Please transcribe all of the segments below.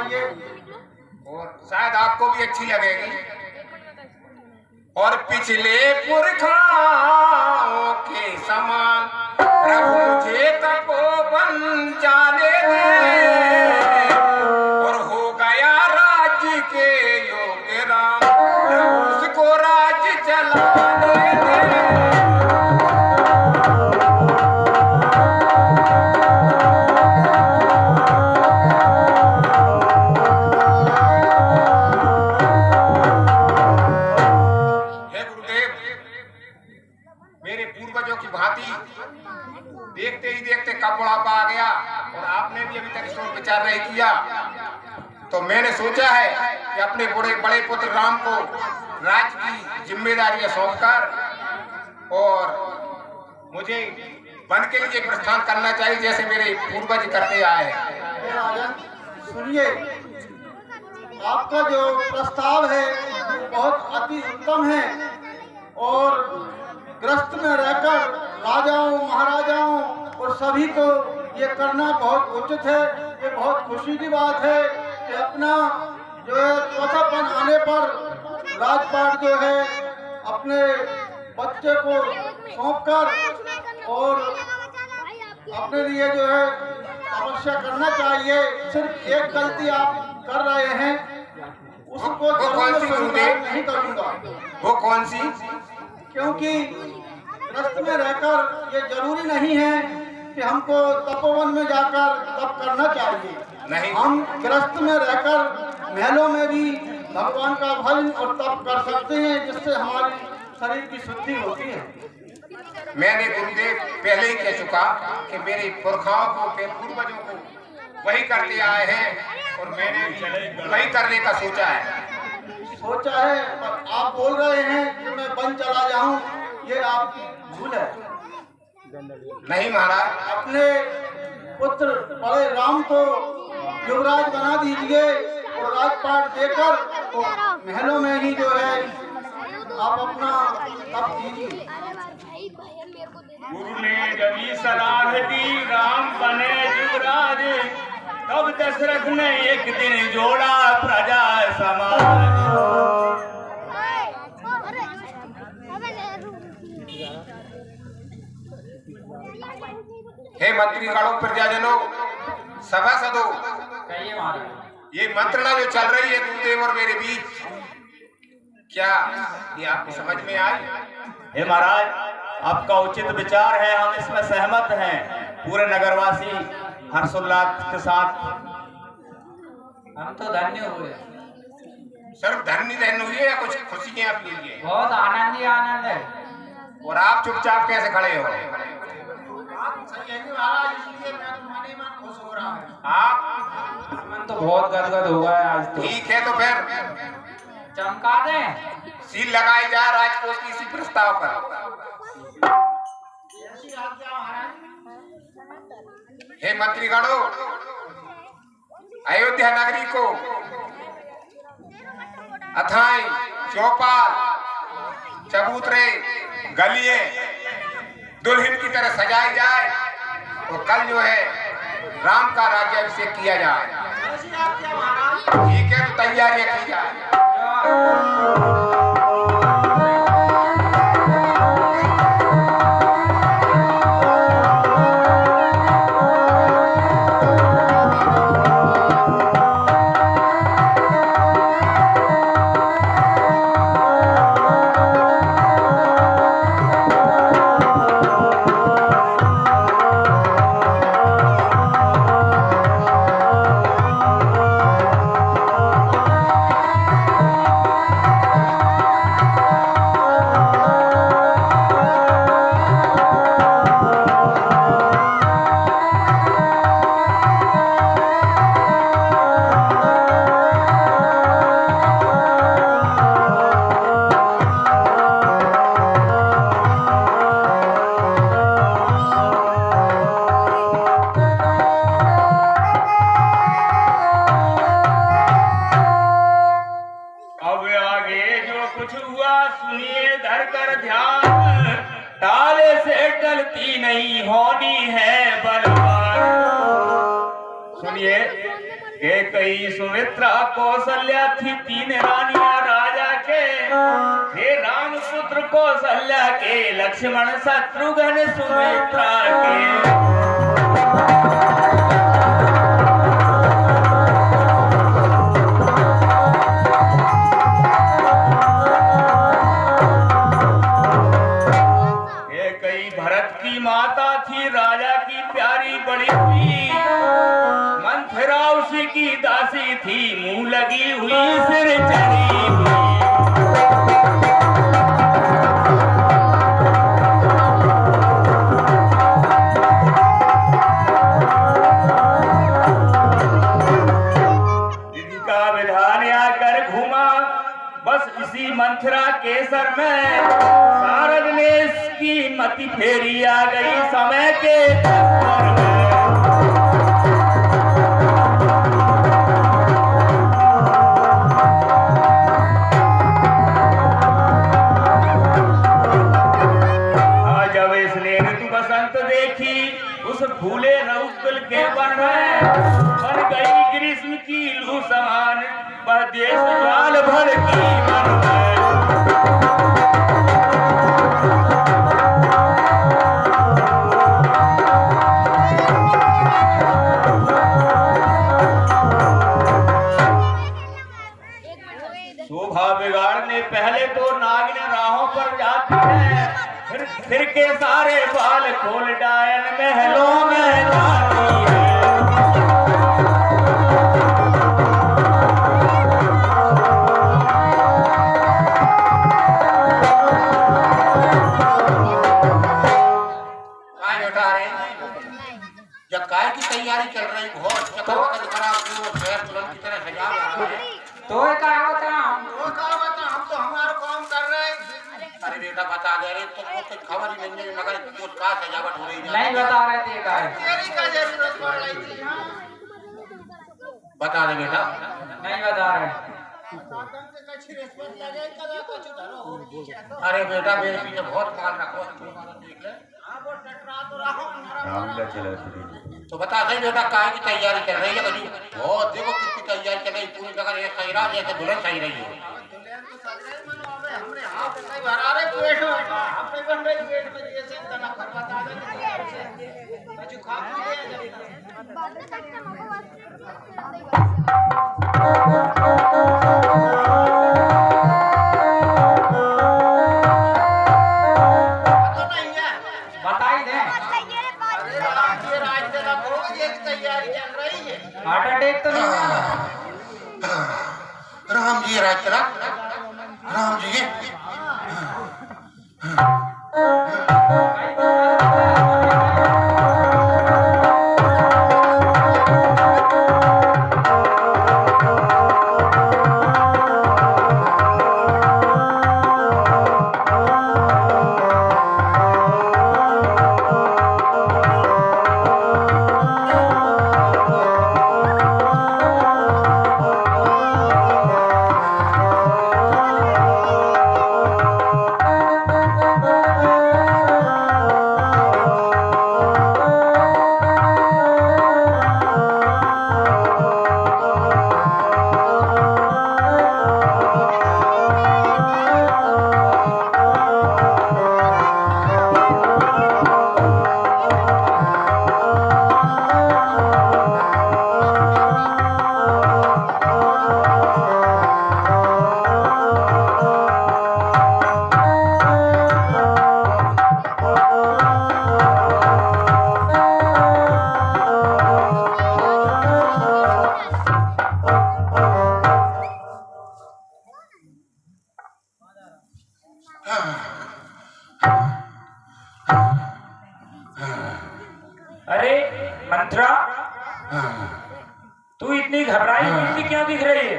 सुनाइए। और शायद आपको भी अच्छी लगेगी। और पिछले पुरखाओं के समान प्रभु मुझे तपोवन जाने दे, और हो गया राज्य के योग्य राम, प्रभु उसको राज्य चलाने दे। मेरे पूर्वजों की भांति देखते ही देखते कब बुढ़ापा आ गया और आपने भी अभी तक सोच विचार नहीं किया, तो मैंने सोचा है कि अपने बड़े पुत्र राम को राज्य की जिम्मेदारियां सौंपकर और मुझे वन के लिए प्रस्थान करना चाहिए, जैसे मेरे पूर्वज करते आए हैं। राजन सुनिए, आपका जो प्रस्ताव है बहुत अति उत्तम है, और ग्रस्त में रहकर राजाओं महाराजाओं और सभी को ये करना बहुत उचित है। ये बहुत खुशी की बात है कि अपना जो है चौथापन आने पर राजपाट जो है अपने बच्चे को सौंपकर और अपने लिए जो है तपस्या करना चाहिए। सिर्फ एक गलती आप कर रहे हैं, उसको नहीं करूँगा। वो कौन सी? क्योंकि ग्रस्त में रहकर ये जरूरी नहीं है कि हमको तपोवन में जाकर तप करना चाहिए। नहीं, हम ग्रस्त में रहकर महलों में भी भगवान का भजन और तप कर सकते हैं, जिससे हमारी शरीर की शुद्धि होती है। मैंने गुरुदेव पहले ही कह चुका कि मेरे पुरखाओं को, पूर्वजों को वही करते आए हैं और मैंने वही करने का सोचा है। पर आप बोल रहे हैं कि मैं वन चला जाऊं, ये आपकी भूल है। नहीं महाराज, अपने पुत्र बड़े राम को युवराज बना दीजिए और राजपाट देकर तो महलों में ही जो है आप अपना तप कीजिए। गुरु ने जब सलाह दी राम बने युवराज, तब दशरथ ने एक दिन जोड़ा प्रजा समाज। हे मंत्रीगणों, प्रजाजनों, सभासदों, ये मंत्रणा जो चल रही है गुरुदेव और मेरे बीच, क्या ये आपको समझ में आई? हे महाराज, आपका उचित विचार है, हम इसमें सहमत हैं। पूरे नगरवासी हर्षोल्लास के साथ हम तो धन्य हुए। सिर्फ धन्य हुए या कुछ खुशियां आप लीजिए? बहुत आनंद ही आनंद है। और आप चुपचाप कैसे खड़े हो? आप मन तो बहुत गदगद हुआ है आज तो। ठीक है, तो फिर चमका दें। सील लगाई जाए राजकोष की इसी प्रस्ताव पर। हे मंत्रीगणों, अयोध्या नगरी को अथाई, चौपाल, चबूतरे, गलिये दुल्हन की तरह सजाई जाए और कल जो है राम का राज्याभिषेक किया जाए। ठीक है, तो तैयारियां की जाए। कैकेयी सुमित्रा कौशल्या थी तीन रानियां राजा के। हे राम पुत्र कौशल्या के, लक्ष्मण शत्रुघ्न सुमित्रा के। माता थी राजा की प्यारी बड़ी हुई, मंथरा उसी की दासी थी, मुंह लगी हुई सिर चढ़ी हुई। विधि का विधान आकर घूमा बस इसी मंथरा के सर में, शारद ने इसकी मति फेरी आ गई समय के तत्पर में। जब इसने ऋतु बसंत देखी उस फूले रउकुल के वन में, बन गई ग्रीष्म की लू समान, वह देश ज्वाल भर की मन में। शोभा बिगाड़ने पहले तो नागिन राहों पर जाती है, फिर के सारे बाल खोल डायन महलों में जाती है। जब काय की तैयारी चल रही, बहुत चक्कर खराब शहर तुरंत की तरह सजा रहा है। तो क्या होता हम तो हमारा काम कर रहे हैं। अरे बेटा बता दे रहे तो कुछ खबर ही नहीं है, मगर कुछ का सजावट हो रही है नहीं बता रहे थे का जरूरत पड़ रही थी। बता दे बेटा। नहीं बता रहे। अरे बेटा मेरे पीछे बहुत माल रखो, देख ले। तो बता सही बेटा काय की तैयारी चल रही है? कभी बहुत देखो कितनी तैयारी चल रही, पूरी जगह ये सही रहा जैसे दुल्हन सही रही है। हमने हाथ नहीं भरा रे पेट में, हमने बन रही पेट में जैसे तना खरबता दे कुछ खा पी हार्ट अटैक तो नहीं है? राम जी राम जी अरे मंत्रा, तू इतनी घबराई हुई सी क्यों दिख रही है?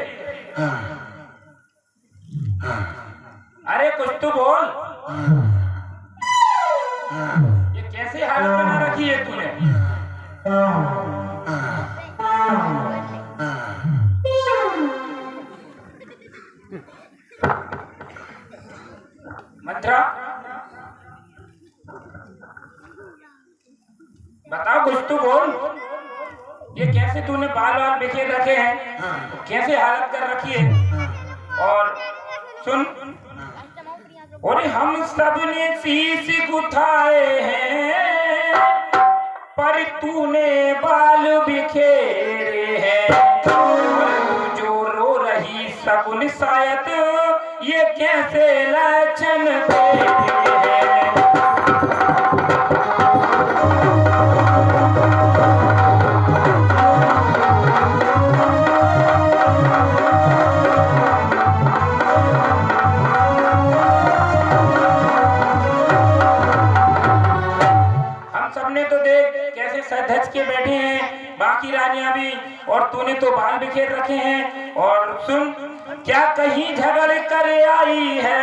अरे कुछ तो बोल। ये कैसी हालत बना रखी है तूने? मंत्रा बताओ, कुछ तो बोल। ये कैसे तूने बाल बाल बिखेर रखे हैं? हैं, कैसे हालत कर रखी है। और सुन, और हम सब ने शीश उठाए हैं, पर तूने बाल बिखेरे हैं। तू जो रो रही शकुन शायद ये कैसे लक्षण तेरे हैं। धज के बैठे हैं बाकी रानियां भी, और तूने तो बाल बिखेर रखे हैं। और सुन, क्या कहीं झगड़ कर आई है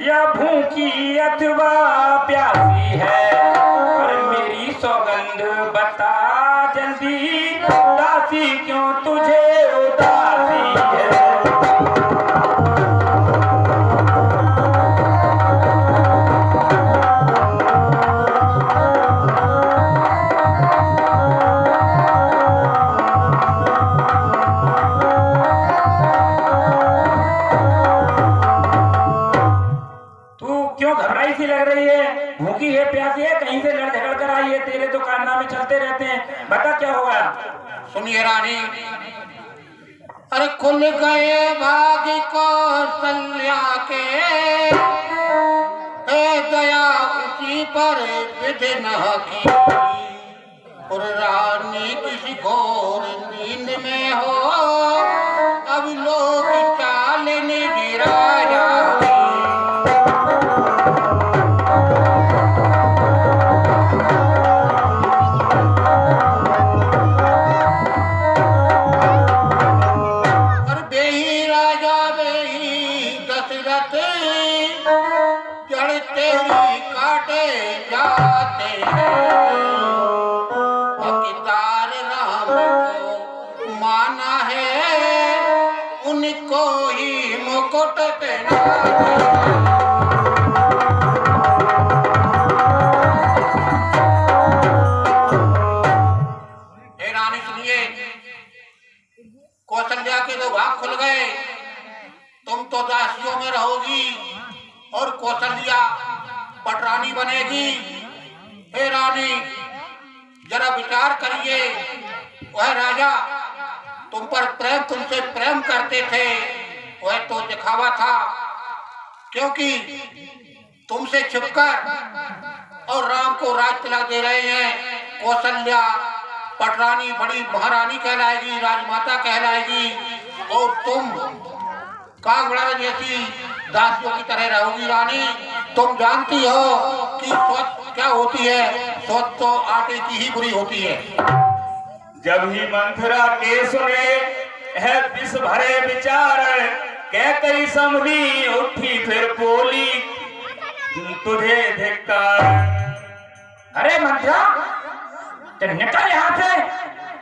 या भूखी अथवा प्यासी है। और मेरी सौगंध बता जल्दी, दासी क्यों तुझे उदासी है। भूखी है, प्यासी है, कहीं से लड़ झगड़ कर आई है, तेरे तो कारनामे चलते रहते हैं, बता क्या हुआ। सुनिए रानी, अरे खुल गए भाग कौशल्या के, दया उसी पर विधि न की। और रानी किसी घोर नींद में हो, अब लोग चाल ने गिराया। कौशल्या के दो भाग खुल गए, तुम तो दासियों में रहोगी और कौशल्या पटरानी बनेगी। हे रानी, जरा विचार करिए, वह राजा तुम पर प्रेम, तुमसे प्रेम करते थे, वह तो दिखावा था, क्योंकि तुमसे छिपकर और राम को राज तिलक दे रहे हैं। कौशल्या पटरानी बड़ी महारानी कहलाएगी, राजमाता कहलाएगी, और तुम कागड़ा जैसी दासियों की तरह रहोगी। रानी, तुम जानती हो कि सोच क्या होती है, सोच तो आटे की ही बुरी होती है। जब ही मंथरा के सुने है विष भरे विचार, कह कई संभली उठी फिर बोली तुझे धिक्कार। अरे मंथरा, निकल यहाँ से,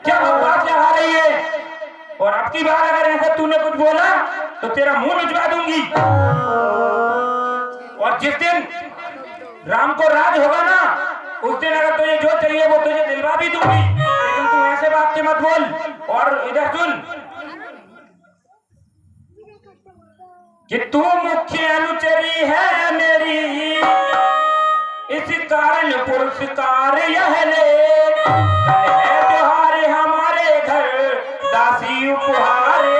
क्या बकवास लगा रही है। और अब की बार अगर ऐसा तूने कुछ बोला तो तेरा मुंह निचवा दूंगी। और जिस दिन राम को राज होगा ना, उस दिन अगर तुझे जो चाहिए वो तुझे दिलवा भी दूंगी, लेकिन तू ऐसे बात के मत बोल। और इधर सुन कि तू मुख्य अनुचरी है मेरी, इस कारण पुरस्कार यह ले, कल है त्योहार हमारे घर, दासी उपहार है।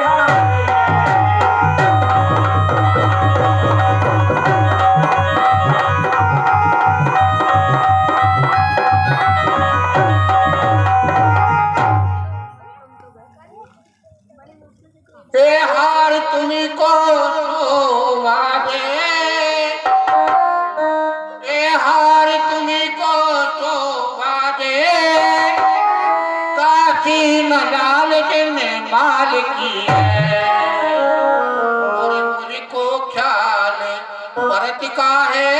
हार तुम्ही को शोभा दे, हार तुम्ही को शोभा दे, काशी न लालच ने माल की है। और मुझको ख्याल भरत का है,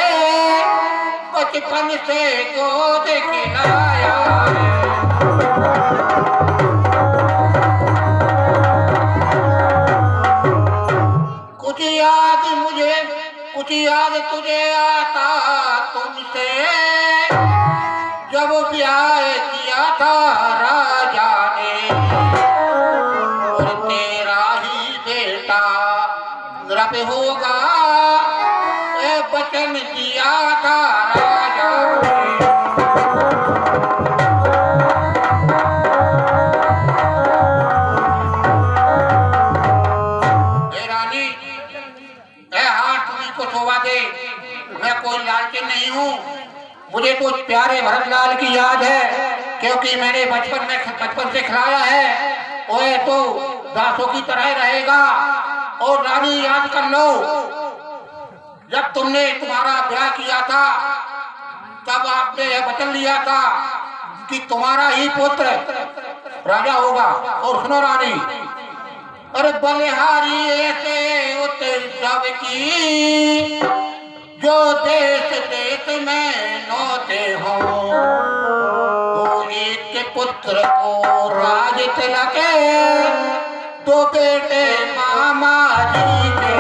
बचपन से गोद खिलाया है। कुछ याद तुझे आता तुमसे, जब ब्याह किया था राजा ने। प्रताप होगा, ए वचन दिया था राजा ने। रानी ए हाथ तुम्हें को शोभा दे, मैं कोई लालची नहीं हूँ। मुझे तो प्यारे भरतलाल की याद है, क्योंकि मैंने बचपन से खिलाया है। ओए तो दासों की तरह रहेगा। और रानी याद कर लो, जब तुमने तुम्हारा ब्याह किया था तब आपने यह वचन लिया था कि तुम्हारा ही पुत्र राजा होगा। और सुनो रानी, अरे बलिहारी ऐसे उत्सव की जो देश देश में नौते हों, वो एक पुत्र को राज तिलक, दो बेटे मामा जी के।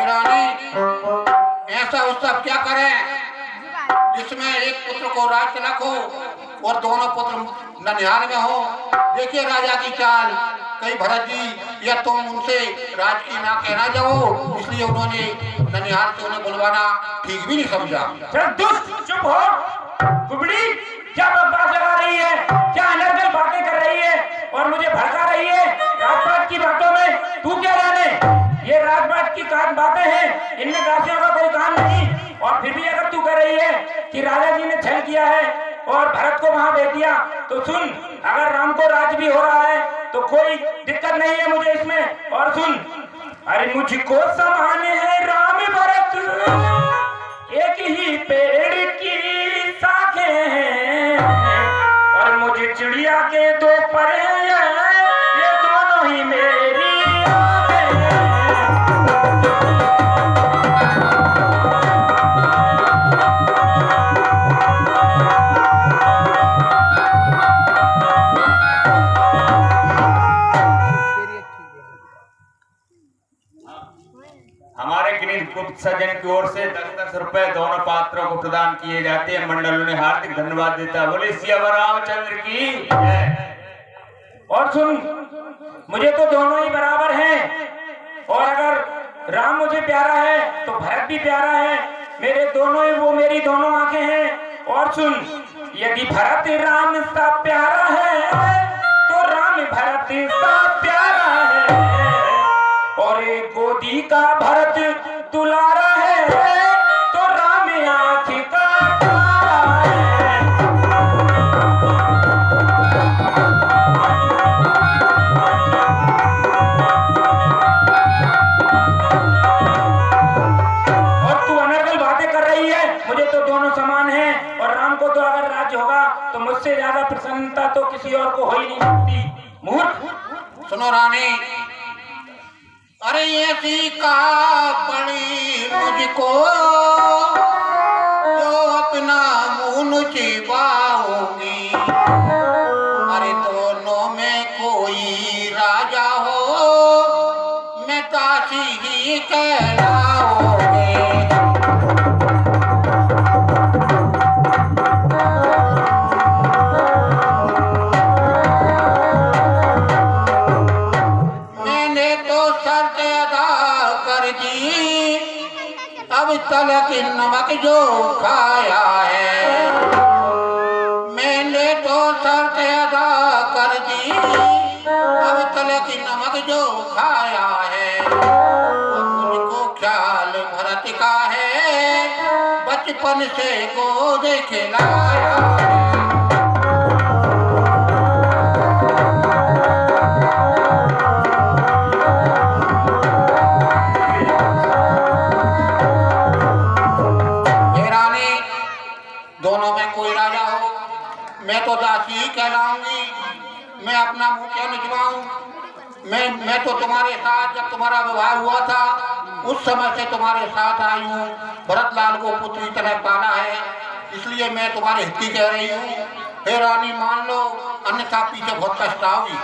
रानी ऐसा उत्सव क्या करें जिसमें एक पुत्र को राज तिलक हो और दोनों पुत्र ननिहाल में हो। देखिए राजा की चाल, कई भरत जी या तुम उनसे राज की ना कहना जाओ, इसलिए उन्होंने ननिहाल से उन्हें बुलवाना ठीक भी नहीं समझा। दुष्ट चुप हो। कुबड़ी क्या बकवास लगा रही है, क्या अनर्गल बातें कर रही है और मुझे भड़का रही है राजपाट की बातों में। तू क्या जाने, ये राजपाट की बातें हैं, इनमें दासियों का कोई काम नहीं। और फिर भी अगर तू कह रही है कि राजा जी ने छल किया है और भरत को वहां भेज दिया, तो सुन, अगर राम को राज भी हो रहा है तो कोई दिक्कत नहीं है मुझे इसमें। और सुन, अरे मुझको समाने हैं राम भरत, एक ही पेड़ की शाखें हैं, और मुझे चिड़िया के दो पर हैं, ये दोनों ही मेरी आंखें हैं। हमारे गुप्त सज्जन की ओर से 10-10 रुपए दोनों पात्रों को प्रदान किए जाते हैं। मंडल ने हार्दिक धन्यवाद देता है। बोले सिया रामचंद्र की जय। और सुन, मुझे तो दोनों ही बराबर हैं, और अगर राम मुझे प्यारा है तो भरत भी प्यारा है। मेरे दोनों ही, वो मेरी दोनों आंखें हैं। और सुन, यदि भरत राम सा प्यारा है तो राम भरत सा प्यारा है, और एक गोदी का भरत दुलारा है तो राम आँख का तारा है। और तू अनर्गल बातें कर रही है, मुझे तो दोनों समान हैं, और राम को तो अगर राज्य होगा तो मुझसे ज्यादा प्रसन्नता तो किसी और को हो ही नहीं सकती। मूर्ख। सुनो रानी, अरे ऐसी का पड़ी मुझको जो अपना मुँह छिपाऊंगी। अरे दोनों में कोई राजा हो, मैं दासी ही कहलाऊंगी। अब तलक नमक जो खाया है, मैंने तो शर्त अदा कर दी। अब तलक नमक जो खाया है, मुझको ख्याल भरत का है, बचपन से गोद खिलाया है। दोनों में कोई राजा हो, मैं तो दासी ही कहलाऊंगी। मैं अपना मुंह क्या निचवाऊं। मैं तो तुम्हारे साथ, जब तुम्हारा विवाह हुआ था उस समय से तुम्हारे साथ आई हूँ। भरतलाल को पुत्री तरह पाला है, इसलिए मैं तुम्हारे हित की कह रही हूँ। हे रानी मान लो, अन्यथा पीछे बहुत पछताओगी।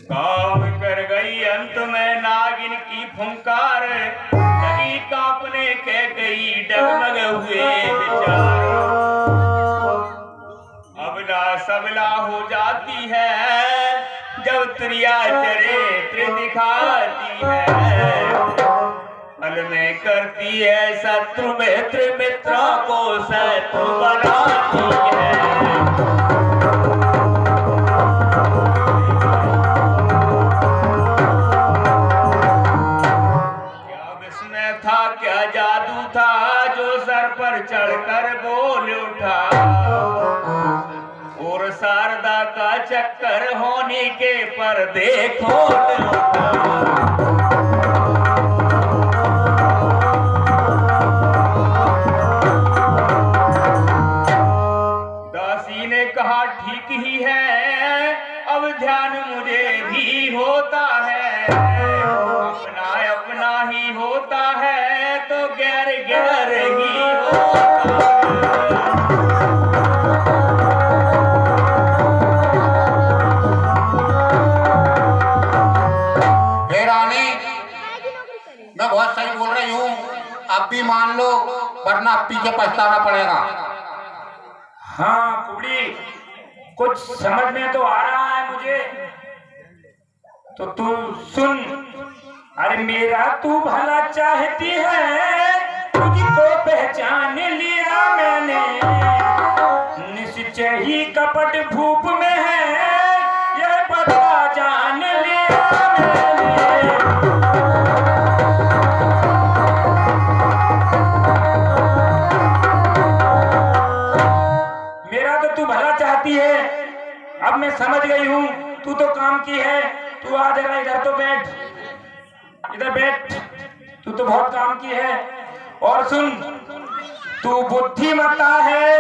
काम कर गई अंत में नागिन की फुंकार, नदी कांपने कह गई डगमग हुए विचार। अब आती है, जब त्रिया चरित्र दिखाती है, अल में करती है शत्रु मित्र, मित्रों को शत्रु बनाती है। था क्या जादू था जो सर पर चढ़कर बोल उठा, और शारदा का चक्कर होने के पर देखो दासी ने कहा ठीक ही है, अब ध्यान मुझे भी होता है, अपना अपना ही होता है तो गैर गैर ही होता है। रानी, मैं बहुत सही बोल रही हूँ, आप भी मान लो, वरना पीछे पछताना पड़ेगा। हाँ कुबड़ी, कुछ समझ में तो आ रहा है मुझे, तो तू सुन। अरे मेरा तू भला चाहती है, तुझको पहचान लिया मैंने, निश्चय ही कपट भूप में है, यह पता जान लिया मैंने। मेरा तो तू भला चाहती है, अब मैं समझ गई हूँ, तू तो काम की है। तू आ जरा इधर तो बैठ, इधर बैठ, तू तो बहुत काम की है। और सुन, तू बुद्धिमता है,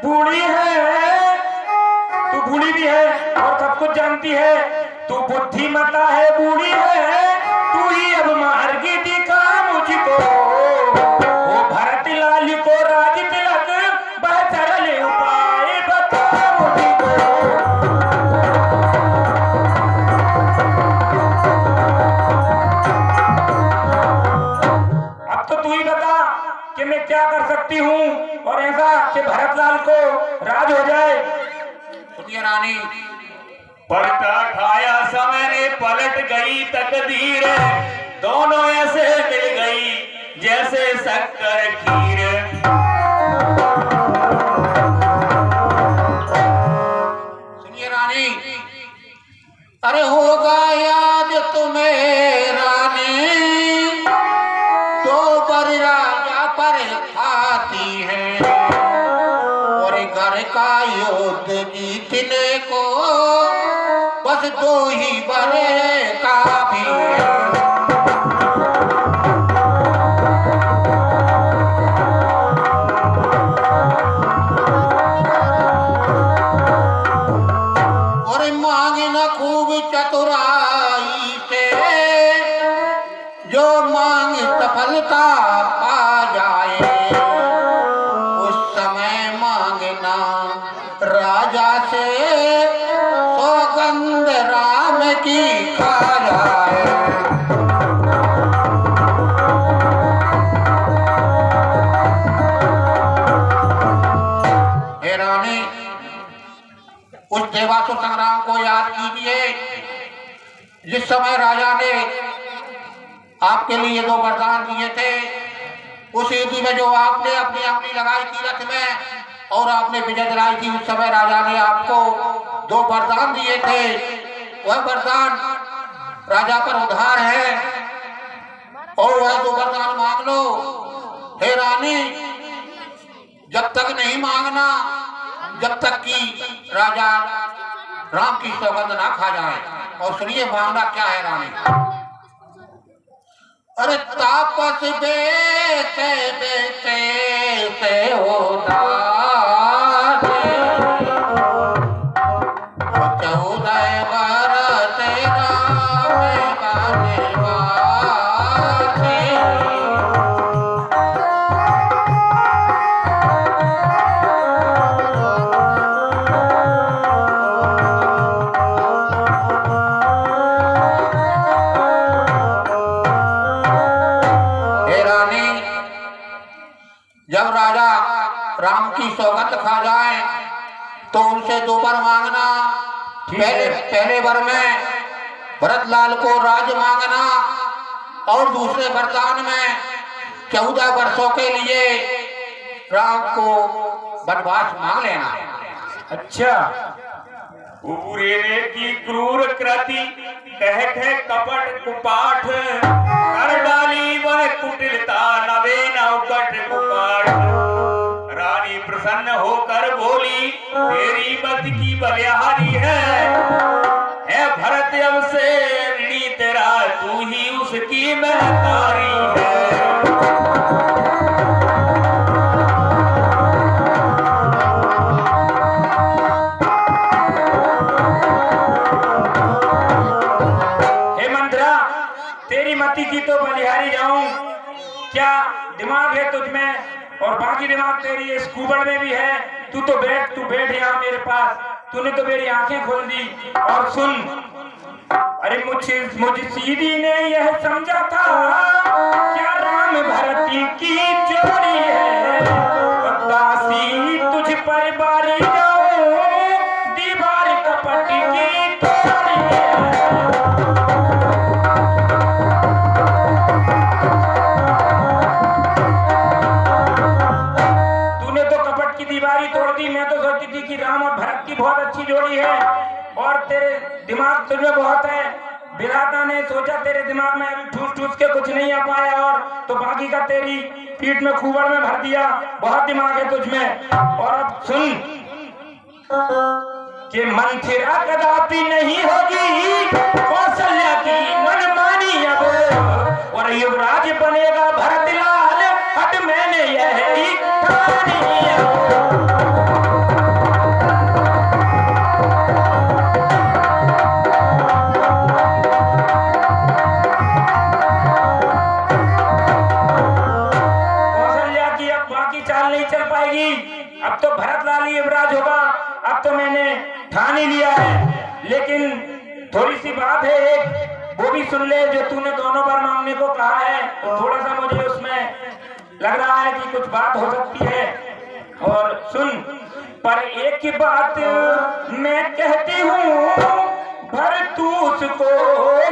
बूढ़ी है, तू बूढ़ी भी है और सब कुछ जानती है, तू बुद्धिमता है, बूढ़ी है, तू ही अब मार्ग दिखा मुझको, वो भरत लाल को राज तिलक वह सरल उपाय बता मुझको। कि मैं क्या कर सकती हूँ और ऐसा कि भरतलाल को राज हो जाए। सुनिए रानी, पलटा खाया समय ने पलट गई तकदीर, दोनों ऐसे मिल गई जैसे शक्कर खीर। सुनिए रानी, अरे होगा याद तुम्हें रानी, दो पर राजा पर खाती है, और घर का युद्ध जीतने को बस दो ही बड़े काफी है। और मांगना खूब चतुराई से, जो मांग सफलता पा जाए, उस समय मांगना राजा से सौगंध राम की खा जाए। हे रानी, उस देवासुर संग्राम को याद कीजिए, जिस समय राजा ने आपके लिए दो वरदान दिए थे। उस युद्ध में जो आपने अपनी अंगुली लगाई थी रथ में और आपने विजय दिलाई थी, उस समय राजा ने आपको दो वरदान दिए थे। वह वरदान राजा पर उधार है और वह दो वरदान मांग लो। हे रानी, जब तक नहीं मांगना जब तक कि राजा राम की सौगंध ना खा जाए। और सुनिए मांगना क्या है रानी। अरे तापस बेचे बेचे से होता चौदह बरस राम बनवासी। जब राजा राम की सौगंध खा जाए तो उनसे दो बार मांगना पहले वर में भरतलाल को राज मांगना और दूसरे वरदान में 14 वर्षों के लिए राम को वनवास मांग लेना। अच्छा, पूरे ने की क्रूर कृति कह कपट कुपाठ कर डाली वह कुटिलता नवे नौकट कुपाठ। रानी प्रसन्न होकर बोली तेरी मत की बलिहारी है भरत अब से ऋणी तेरा तू ही उसकी महतारी है। की तो बलिहारी जाऊं, क्या दिमाग है तुझ में? और बाकी दिमाग तेरी इस कुबड़ में भी है। तू बैठ यहाँ मेरे पास। तूने तो मेरी आंखें खोल दी। और सुन, अरे मुझ सीधी ने यह समझा था क्या राम भरत की जोड़ी है, और दासी तुझ पर बारी जाऊं दीवार कपट की तोड़ी है। मैं तो सोचती थी कि राम और भरत की बहुत अच्छी जोड़ी है और तेरे दिमाग तुझमें बहुत है। विधाता ने सोचा तेरे दिमाग में अभी ठूस के कुछ नहीं आ पाया और तो बाकी का तेरी पीठ में खूबड़ में भर दिया। बहुत दिमाग है तुझमें। और अब सुन कि मंथिरा कदापि नहीं होगी कौशल्या की मनमानी अब, और युवराज बनेगा भरतलाल हट मैंने यह ही ठानी। अब तो भरतलाल ही युवराज होगा। अब तो मैंने ठान ही लिया है, लेकिन थोड़ी सी बात है एक, वो भी सुन ले। जो तूने दोनों बार मांगने को कहा है तो थोड़ा सा मुझे उसमें लग रहा है कि कुछ बात हो सकती है। और सुन, पर एक बात मैं कहती हूँ भरत तू उसको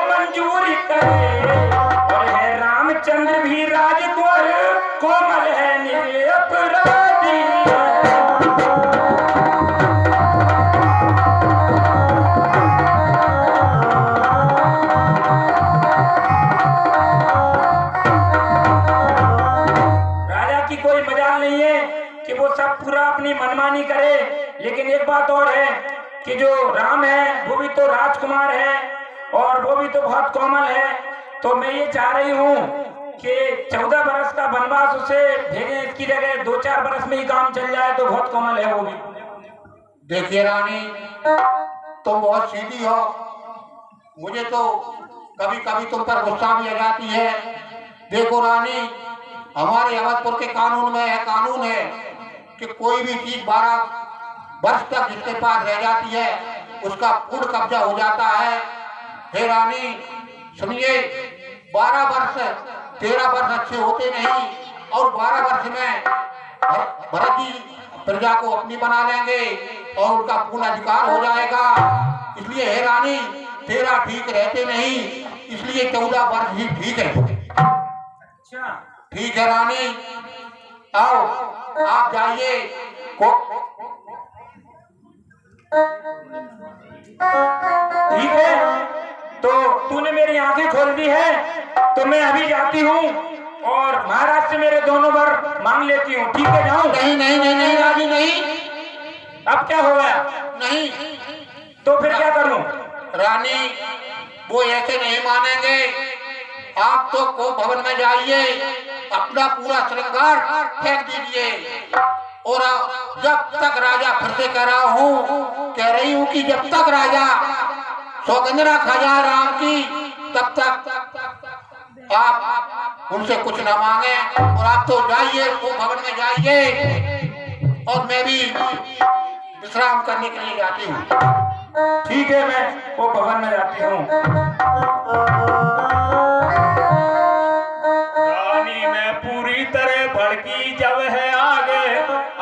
मंजूर करे, और है रामचंद्र भी राजकुमार कोमल है निरपराधी। पूरा अपनी मनमानी करे, लेकिन एक बात और है कि जो राम है वो भी तो राजकुमार है और वो भी तो बहुत कोमल है। तो मैं ये चाह रही हूँ कि 14 बरस का वनवास उसे भेजें, इसकी जगह 2-4 बरस में ही काम चल जाए तो बहुत कोमल है वो भी। देखिए रानी, तुम बहुत सीधी हो। मुझे तो कभी कभी तुम पर गुस्सा भी आ जाती है। देखो रानी, हमारे अवधपुर के कानून में कानून है कि कोई भी चीज 12 वर्ष तक जिसके पास रह जाती है उसका पूर्ण कब्जा हो जाता है। हे रानी सुनिए, 12 वर्ष 13 वर्ष अच्छे होते नहीं, और 12 वर्ष में भरत जी प्रजा को अपनी बना लेंगे और उनका पूर्ण अधिकार हो जाएगा। इसलिए हे रानी, 13 ठीक रहते नहीं, इसलिए 14 वर्ष ही ठीक है। अच्छा ठीक है रानी, आओ आप जाइए। ठीक है, तो तूने मेरी आंखें खोल दी है तो मैं अभी जाती हूँ और महाराज से मेरे दोनों बार मांग लेती हूँ। ठीक है, जाऊँ? नहीं नहीं नहीं नहीं रानी नहीं। अब क्या हो गया? नहीं तो फिर क्या करूँ? रानी वो ऐसे नहीं मानेंगे। आप तो को भवन में जाइए, अपना पूरा श्रृंगार फेंक दीजिए, और जब तक राजा फिर से कह रही हूँ कि जब तक राजा सौगंधना खा जाए राम की, तब तक आप उनसे कुछ न मांगे। और आप तो जाइए, वो भवन में जाइए, और मैं भी विश्राम करने के लिए जाती हूँ। ठीक है, मैं वो भवन में जाती हूँ। रानी में पूरी तरह भड़की जब है आगे,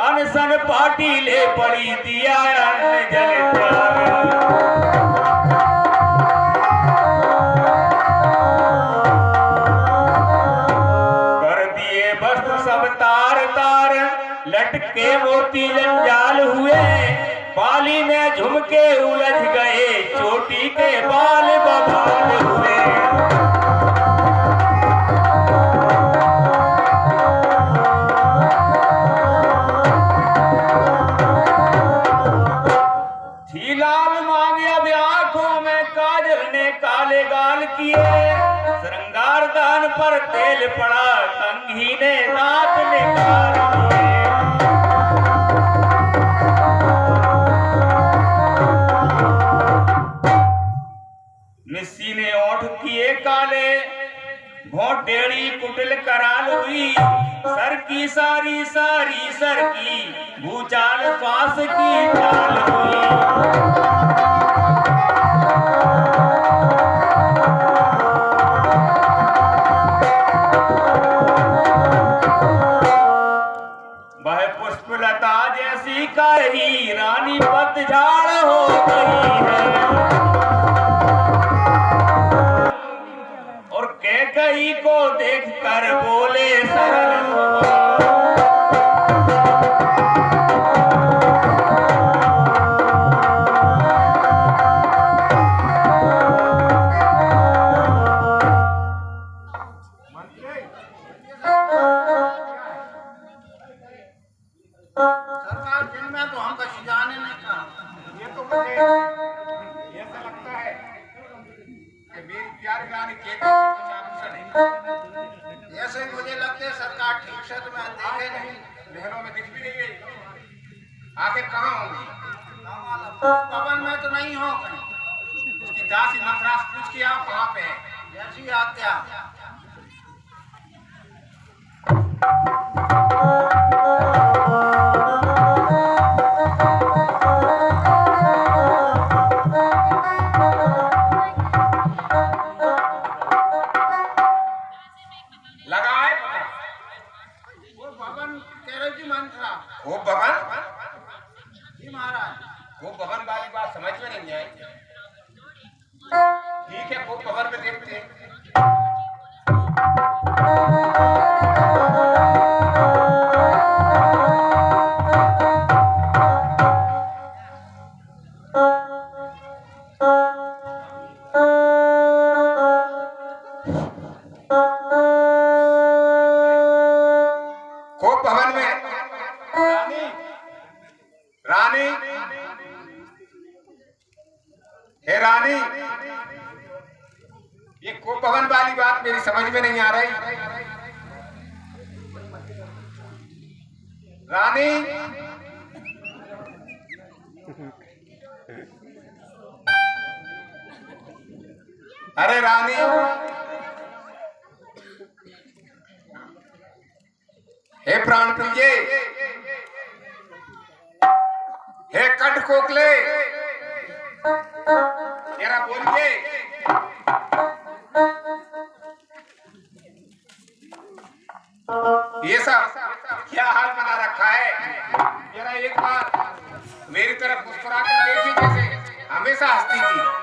अनसन पार्टी ले पड़ी दिया जल के मोती जंजाल हुए, बाली में झुमके उलझ गए, चोटी के बाल बवाल हुए। थी लाल मांगे अब आंखों में काजल ने काले गाल किए, श्रृंगार दान पर तेल पड़ा, कंघी ने दांत निकाल लिए। मिस्सी ने ओठ किए काले, घोट टेढ़ी कुटिल कराल हुई, सर की सारी सारी सर की, भूचाल श्वास की चाल हुई। वह पुष्पलता जैसी कही, रानी पतझड़ हो गई है। और कैकई को देखकर बोले सरल सरकार जिनमें तो हम कहीं जाने नहीं कहा। ये तो मुझे ऐसा लगता है कि मेरी प्यारी रानी के आभूषण है। ऐसे ही मुझे लगता है सरकार ठीक से तो मैं देखे नहीं, महलों में दिख भी नहीं गई, आखिर कहाँ होंगी? पवन में तो नहीं हो कहीं। उसकी दासी नफरास पूछ के आप कहाँ पे है? जैसी आज्ञा। लगाए वो भवन कह रहे जी मंत्रा। वो भवन, जी महाराज। वो भवन वाली बात समझ में नहीं आई। ठीक है, वो भवन में देखते हैं। कोप भवन में रानी रानी हे रानी, ये कोप भवन वाली बात मेरी समझ में नहीं आ रही। रानी, अरे रानी, हे प्राण प्रिय, हे कंठ कोकले, तेरा बोलिए। ये सब क्या हाल बना रखा है? जरा एक बार मेरी तरफ मुस्कुरा कर देखी, जैसे हमेशा हंसती थी।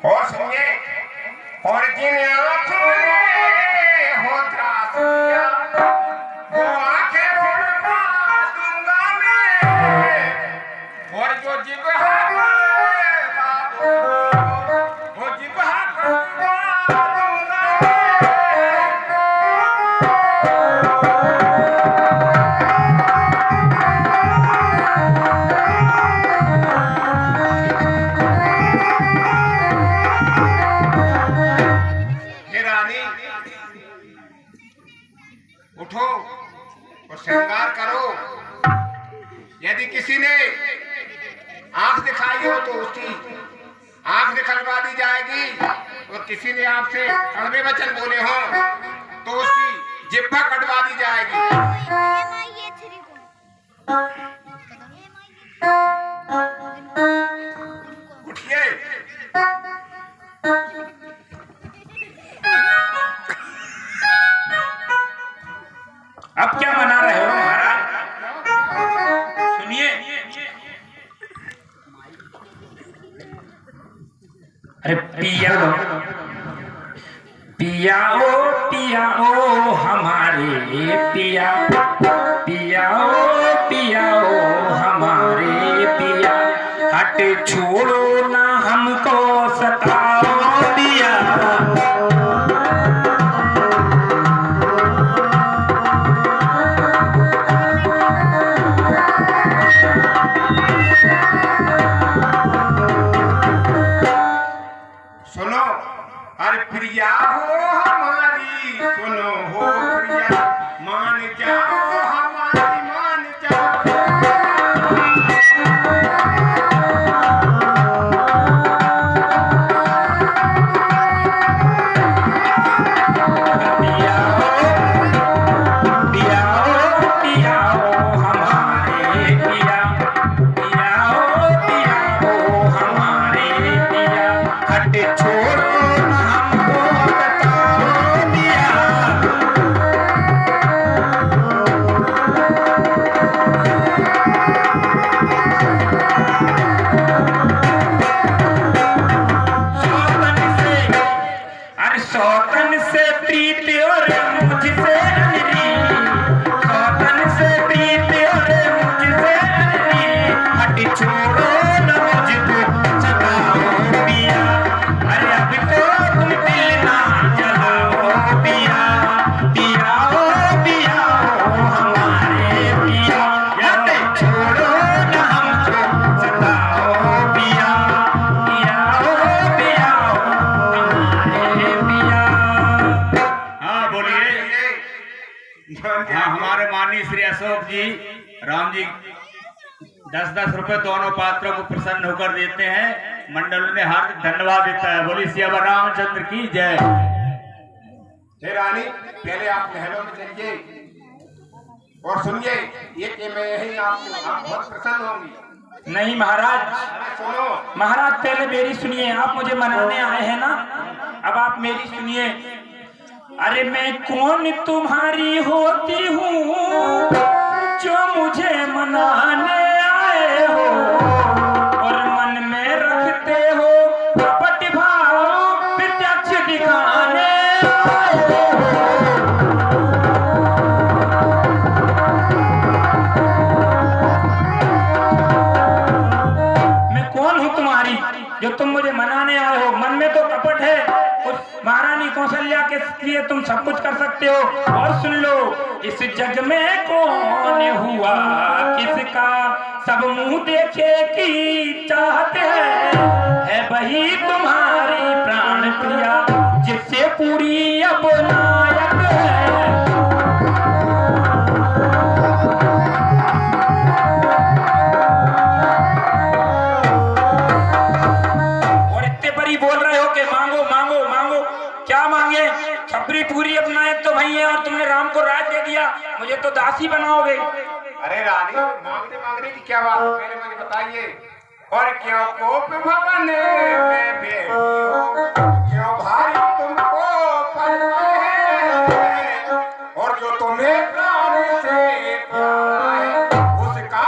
और सुनिए, और जिन आँखों ने होता सुनिया, वो आँखें उड़वा दूंगा मैं। और जो जिब्हा वो जिब्हा कटवा दूंगा हे रानी, उठो और श्रृंगार करो। यदि किसी ने आंख दिखाई हो तो उसकी आंख निकलवा दी जाएगी, और किसी ने आपसे कड़वे वचन बोले हो तो उसकी जिह्वा कटवा दी जाएगी। उठिए। अब क्या मना रहे हो महाराज? सुनिए, अरे पिया पिया ओ हमारे पिया, पिया ओ हमारे पिया, हट छोड़ो ना हमको सताओ पिया। सुनो, अरे प्रिया हो हमारी, सुनो हो प्रिया, मान जाओ हमारी, मान जाओ। सौतन से प्रीत और मुझसे अनरी, सौतन से प्रीत और मुझसे अनरी, हट छोड़ो न मुझको सताओ पिया। अरे अब तो तुम दिल ना जलाओ पिया, पिया ओ हमारे पिया, हट छोड़ो न हमको सताओ पिया, पिया ओ हमारे पिया। हाँ बोलिए। हाँ, हमारे माननीय श्री अशोक जी, राम जी 10-10 रुपए दोनों पात्रों को प्रसन्न होकर देते हैं। मंडल ने हार्दिक धन्यवाद देता है। बोली सियावर रामचंद्र की जय। हे रानी, पहले आप महलों में चलिए और सुनिए, ये कि मैं यही आप बहुत प्रसन्न होंगी। नहीं महाराज, सुनो, महाराज पहले मेरी सुनिए। आप मुझे मनाने आए हैं ना, अब आप मेरी सुनिए। अरे मैं कौन तुम्हारी होती हूँ जो मुझे मनाने आए हो, और मन में रखते हो कपट भाव, प्रत्यक्ष दिखाने आए हो। मैं कौन हूँ तुम्हारी जो तुम मुझे मनाने आए हो? मन में तो कपट है, उस महारानी कौशल्या के लिए तुम सब कुछ कर सकते हो। और सुन लो, इस जग में कौन हुआ किसका, सब मुंह देखे की चाहते हैं, है वही तुम्हारी प्राण प्रिया, जिससे पूरी अब नायक है। और इतने बड़ी बोल रहे हो कि मांगो मांगो मांगो, क्या मांगे? छपरी पूरी अपना एक तो भाई है, और तुमने राम को राज दे दिया, मुझे तो दासी बनाओगे। अरे रानी, मांगने की क्या बात है, पहले मुझे बताइए। और क्यों कोप भवन में बैठी हो, क्यों भाई तुमको पड़ता है, और जो तुम्हें प्राण से प्यारा है उसका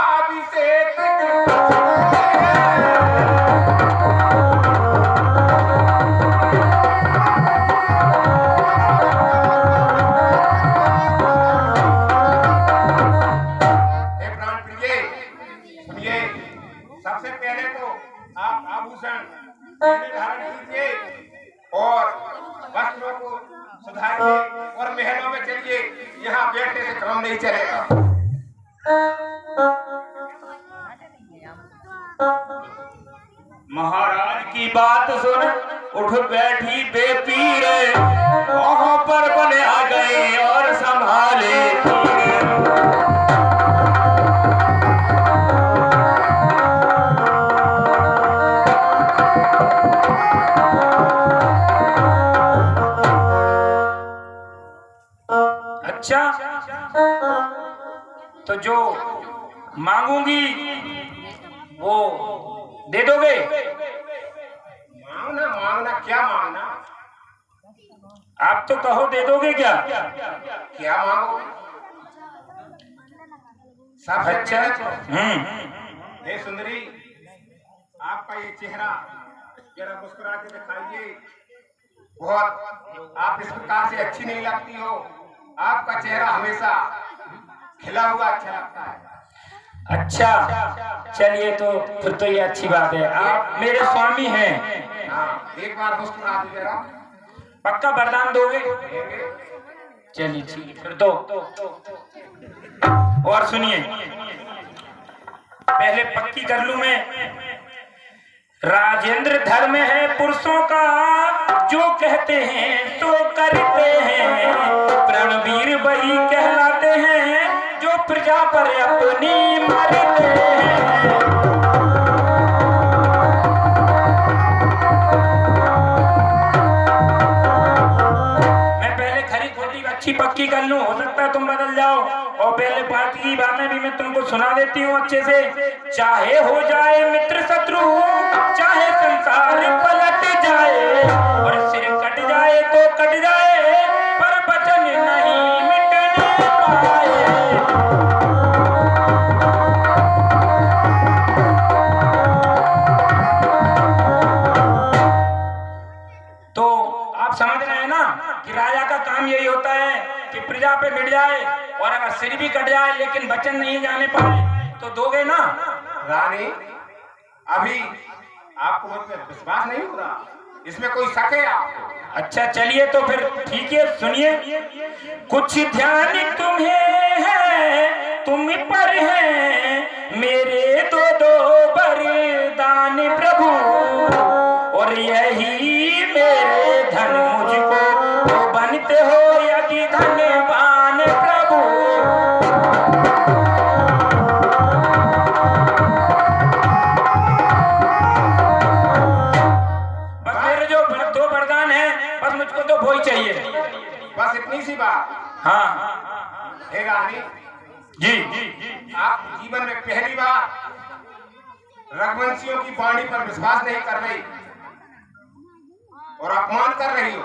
प्राण प्रिय, सुनिए, सबसे पहले तो आप आभूषण पहने धारण कीजिए और वस्त्रों को सुधारिए और महलों में चलिए। यहाँ बैठने से काम नहीं चलेगा। महाराज की बात सुन उठ बैठी बेपीर, वहां पर बने आ गए और संभाले तीर। अच्छा, तो जो मांगूंगी वो दे दोगे? मांगना मांगना क्या मांगना? आप तो कहो दे दोगे क्या? क्या मांगो? सबसे अच्छा, पहले तो हे सुंदरी, आपका ये चेहरा जरा मुस्कुरा के दिखाइए। बहुत आप इस प्रकार से अच्छी नहीं लगती हो। आपका चेहरा हमेशा खिला हुआ अच्छा लगता है। अच्छा, चलिए तो फिर तो ये अच्छी बात है, आप मेरे स्वामी हैं। हाँ, एक बार मुस्कुरा दो जरा। पक्का वरदान दोगे? चलिए ठीक है, फिर तो। और सुनिए, पहले पक्की कर लूं मैं। राजेंद्र धर्म है पुरुषों का, जो कहते हैं तो करते हैं। प्रणवीर वही कहलाते हैं, जो प्रजा पर अपनी मरते हैं। मैं पहले खरी खोटी अच्छी पक्की कर लूं, हो सकता है तुम बदल जाओ। और पहले बात की बातें भी मैं तुमको सुना देती हूँ अच्छे से। चाहे हो जाए मित्र शत्रु, चाहे संसार पलट जाए, और सिर कट जाए तो कट जाए, पर वचन नहीं मिटने पाए। तो आप समझ रहे हैं ना कि राजा का काम यही होता है कि प्रजा पे मिट जाए, और अगर सिर भी कट जाए लेकिन वचन नहीं जाने पाए तो दोगे ना? रानी, अभी आपको मुझ पर विश्वास नहीं हो रहा, इसमें कोई शक है आपको? अच्छा चलिए तो फिर ठीक है, सुनिए। कुछ ध्यान तुम्हें है, तुम पर है मेरे दो दो वरदान प्रभु, और यही मेरे धन मुझको तो बनते हो यदि धनवान प्रभु। बस मेरे जो दो वरदान है, बस मुझको तो वो ही चाहिए। बस इतनी सी बात? हाँ। हे रानी जी, आप जीवन में पहली बार रघुवंशियों की वाणी पर विश्वास नहीं कर रही और अपमान कर रही हो।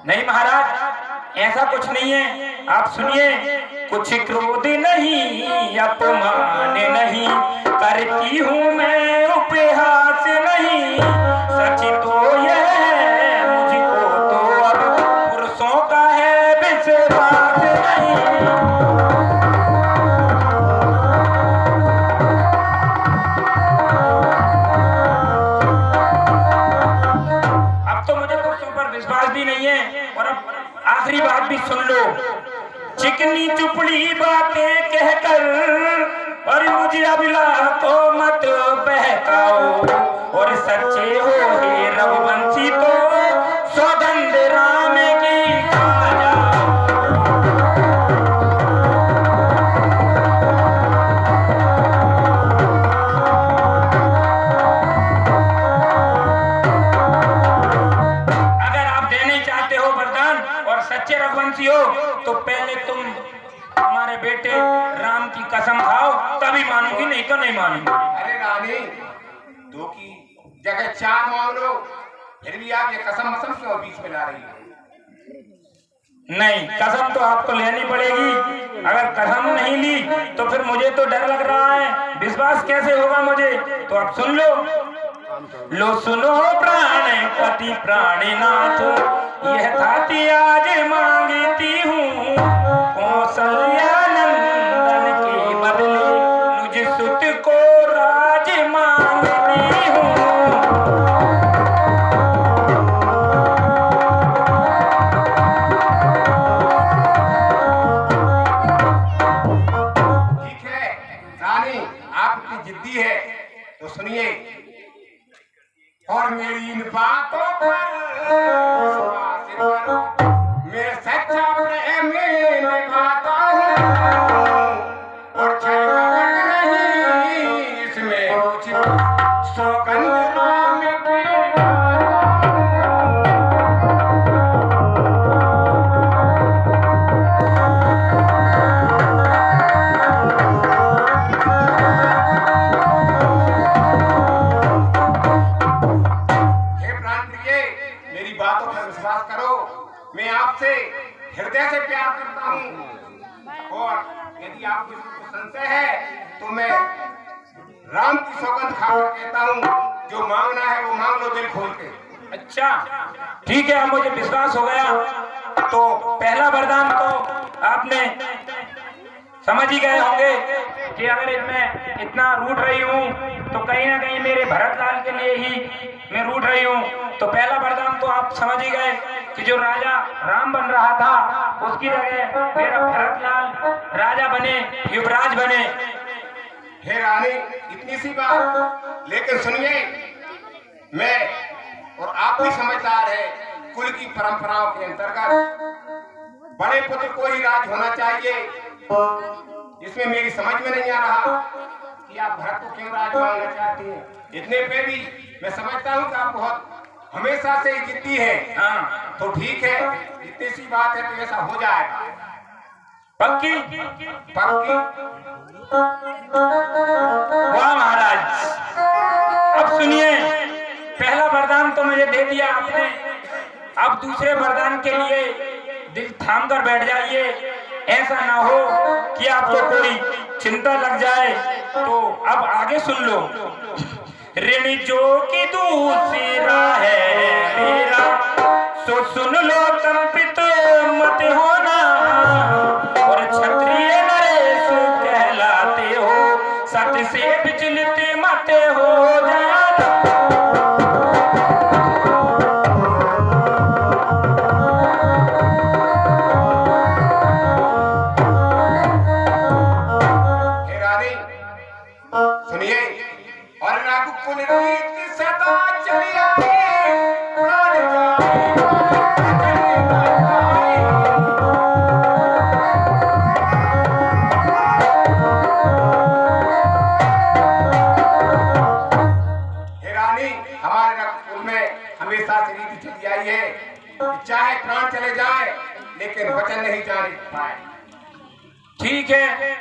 नहीं महाराज, ऐसा कुछ नहीं है। आप सुनिए, कुछ क्रोध नहीं, अपमान नहीं, करती हूँ मैं उपहास नहीं। सच तो यह है, मुझको तो अब पुरुषों का है विश्वास नहीं। अब तो मुझे पुरुषों पर विश्वास भी नहीं है। और अब आखिरी बात भी सुन लो। चिकनी चुपड़ी बातें कहकर और मुझे अभिला को मत बहकाओ, और सच्चे हो हे रघुवंशी तो सौगंध राम की खा जाओ। अगर आप देने चाहते हो वरदान और सच्चे रघुवंशी हो, तो पहले तुम हमारे बेटे राम की कसम खाओ, तभी मानूंगी, नहीं तो नहीं मानूंगी। अरे रानी, दो की जगह चार मांग लो, फिर भी आप ये कसम वसम क्यों बीच में ला रही हो? नहीं, कसम तो आपको लेनी पड़ेगी। अगर कसम नहीं ली तो फिर मुझे तो डर लग रहा है, विश्वास कैसे होगा मुझे? तो आप सुन लो। लो सुनो प्राण पति प्राणनाथ, यह थाती आज मांगती हूँ, कौशल्या नंदन के बदले रानी आप इतनी जिद्दी है तो सुनिए, और मेरी इन बातों पर विश्वास करो, मैं सच्चा प्रेम निभाता हूँ और छलकपट नहीं इसमें कुछ सौगंध राम की। मैं आपसे हृदय से प्यार करता हूँ और यदि आपको इसमें संशय है तो मैं राम की सौगंध खाकर कहता हूँ, जो मांगना है वो मांग लो दिल खोल के। अच्छा ठीक है, अब मुझे विश्वास हो गया। तो पहला वरदान तो आपने समझ ही गए होंगे कि अगर मैं इतना रूठ रही हूँ तो कहीं ना कहीं मेरे भरतलाल के लिए ही मैं रूठ रही हूँ। तो पहला वरदान तो आप समझ ही गए कि जो राजा राम बन रहा था उसकी जगह मेरा भरतलाल राजा बने, युवराज बने। हे रानी इतनी सी बात, लेकिन सुनिए, मैं और आप भी समझदार है, कुल की परंपराओं के अंतर्गत बड़े पुत्र को ही राज होना चाहिए। इसमें मेरी समझ में नहीं आ रहा कि आप भरत को क्यों राज मांगना चाहते हैं। इतने पे भी मैं समझता हूँ कि आप बहुत हमेशा से ही जिद्दी है। हाँ तो ठीक है, इतनी सी बात है तो ऐसा हो जाएगा। पक्की पक्की। वाह महाराज, अब सुनिए, पहला वरदान तो मुझे दे दिया आपने, अब दूसरे वरदान के लिए दिल थाम कर बैठ जाइए। ऐसा ना हो कि आपको कोई चिंता लग जाए। तो अब आगे सुन लो। ऋण जो की दूसरा है मेरा, सो सुन लो कंपित मत होना, और क्षत्रिय नरेश कहलाते हो, सत्य से विचलित मत हो जाना। सुनिए, और रघुकुल रीत सदा चली आई, प्राण जाए हे रानी, हमारे रघुकुल में हमेशा से रीति चली आई है, चाहे प्राण चले जाए लेकिन वचन नहीं जाने पाए। ठीक है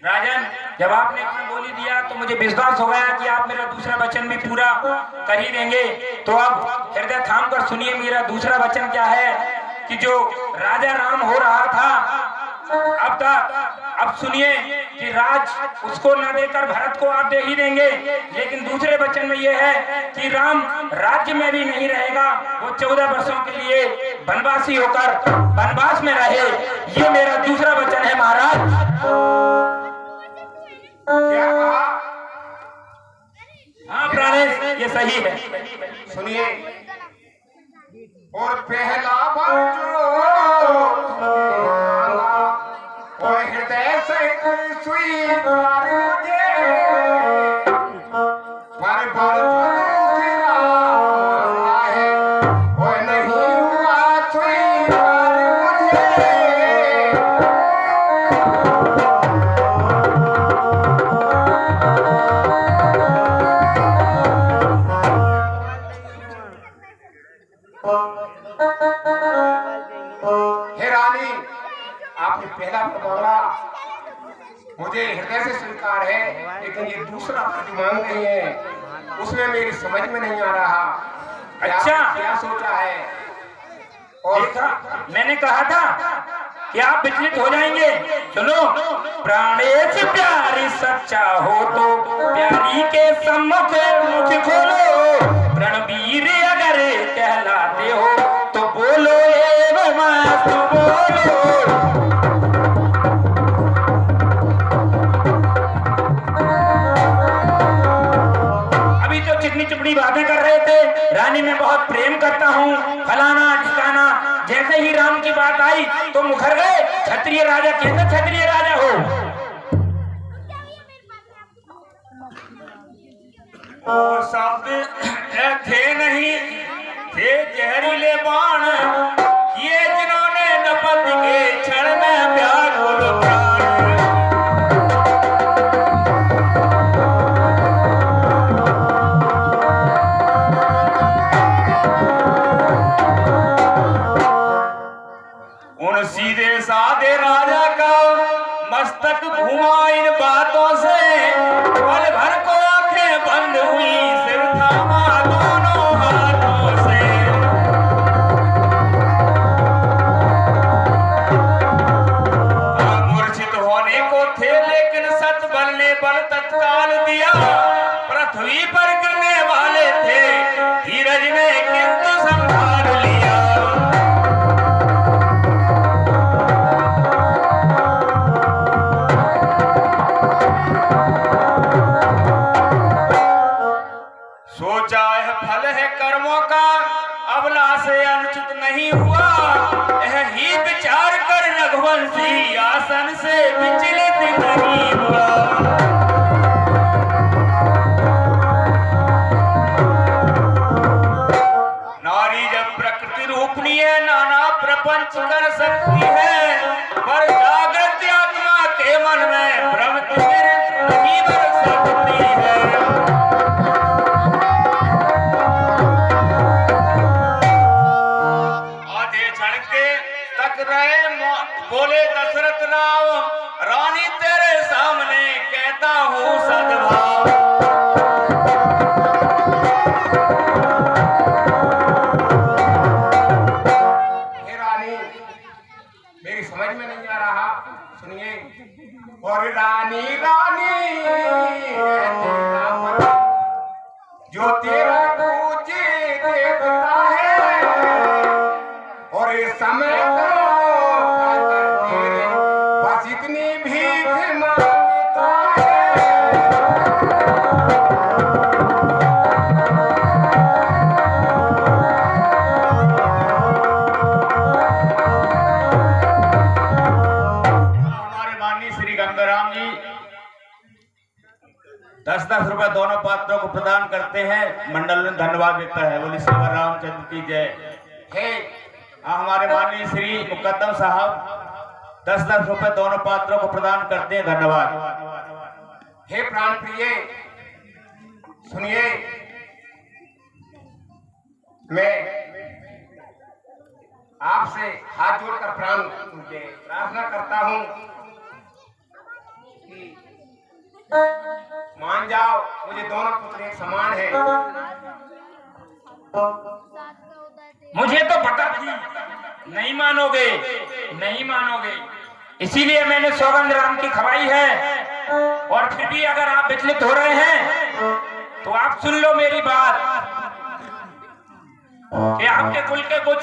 राजन, जब आपने अपना बोली दिया तो मुझे विश्वास हो गया कि आप मेरा दूसरा वचन भी पूरा कर ही देंगे। तो अब हृदय थाम कर सुनिए, मेरा दूसरा वचन क्या है कि जो राजा राम हो रहा था अब तक, अब सुनिए कि राज उसको न देकर भरत को आप दे ही देंगे, लेकिन दूसरे वचन में यह है कि राम राज्य में भी नहीं रहेगा, वो 14 वर्षों के लिए वनवासी होकर वनवास में रहे। ये मेरा दूसरा वचन है महाराज। क्या कहा? हाँ प्राणेश, ये सही है। सुनिए, और पहला बार जो हृदय से स्वीकार मुझे, पर दूसरा है वो नहीं हुआ स्वीकार मुझे। हे रानी, आपने पहला मांगा मुझे हृदय से स्वीकार है, लेकिन ये दूसरा जो मांग रही है उसमें मेरी समझ में नहीं आ रहा। अच्छा, क्या सोचा है? और देखा, मैंने कहा था कि आप विचलित हो जाएंगे। सुनो, प्राणेश प्यारी सच्चा हो तो प्यारी के सम्मुख मुख खोलो, रणवीर अगर कहलाते हो तो बोलो एवं मत बोलो। अभी तो चिकनी चुपड़ी बातें कर रहे थे, रानी मैं बहुत प्रेम करता हूँ, फलाना ठिकाना, जैसे ही राम की बात आई तो मुखर गए। क्षत्रिय राजा कैसे क्षत्रिय राजा हो? वो शब्द थे नहीं, थे जहरीले बाण, ये जिन्होंने नपत के क्षण में व्याकुल प्राण। उन सीधे साधे राजा का मस्तक घुमा इन बातों से, पल भर को आंखें बंद हुई, सिर थामा दोनों हाथों से। मूर्छित होने को थे लेकिन सत बल ने बल तत्काल दिया, पृथ्वी पर गिरने वाले थे धीरज ने किंतु संभाल लिया। सोचा है फल है कर्मों का, अबला से अनुचित नहीं हुआ, यही विचार कर रघुवंशी आसन से विचलित नहीं हुआ। नारी जब प्रकृति रूपनी है, नाना प्रपंच कर सकती है, पर जागृत आत्मा के मन में भ्रम नहीं बर सकती है। बोले दशरथ राव, रानी तेरे सामने कहता हूँ सद्भाव। हे रानी, मेरी समझ में नहीं आ रहा, सुनिए। और रानी रानी जो तेरा पूजे देखता है, और इस समय बस इतनी भीख मांगता है। हमारे माननीय श्री गंगाराम जी 10-10 रुपए दोनों पात्रों को प्रदान करते हैं, मंडल में धन्यवाद देता है। बोले श्री रामचंद्र की जय। हे हमारे माननीय श्री मुकद्दम साहब 10-10 रुपए दोनों पात्रों को प्रदान करते हैं, धन्यवाद। हे प्राण प्रिय, सुनिए, मैं आपसे हाथ जोड़कर प्रार्थना करता हूं कि मान जाओ, मुझे दोनों पुत्र एक समान है। मुझे तो पता थी नहीं मानोगे, नहीं मानोगे, इसीलिए मैंने सौगंध राम की खवाई है। और फिर भी अगर आप विचलित हो रहे हैं तो आप सुन लो मेरी बात कि आपके कुल के कुछ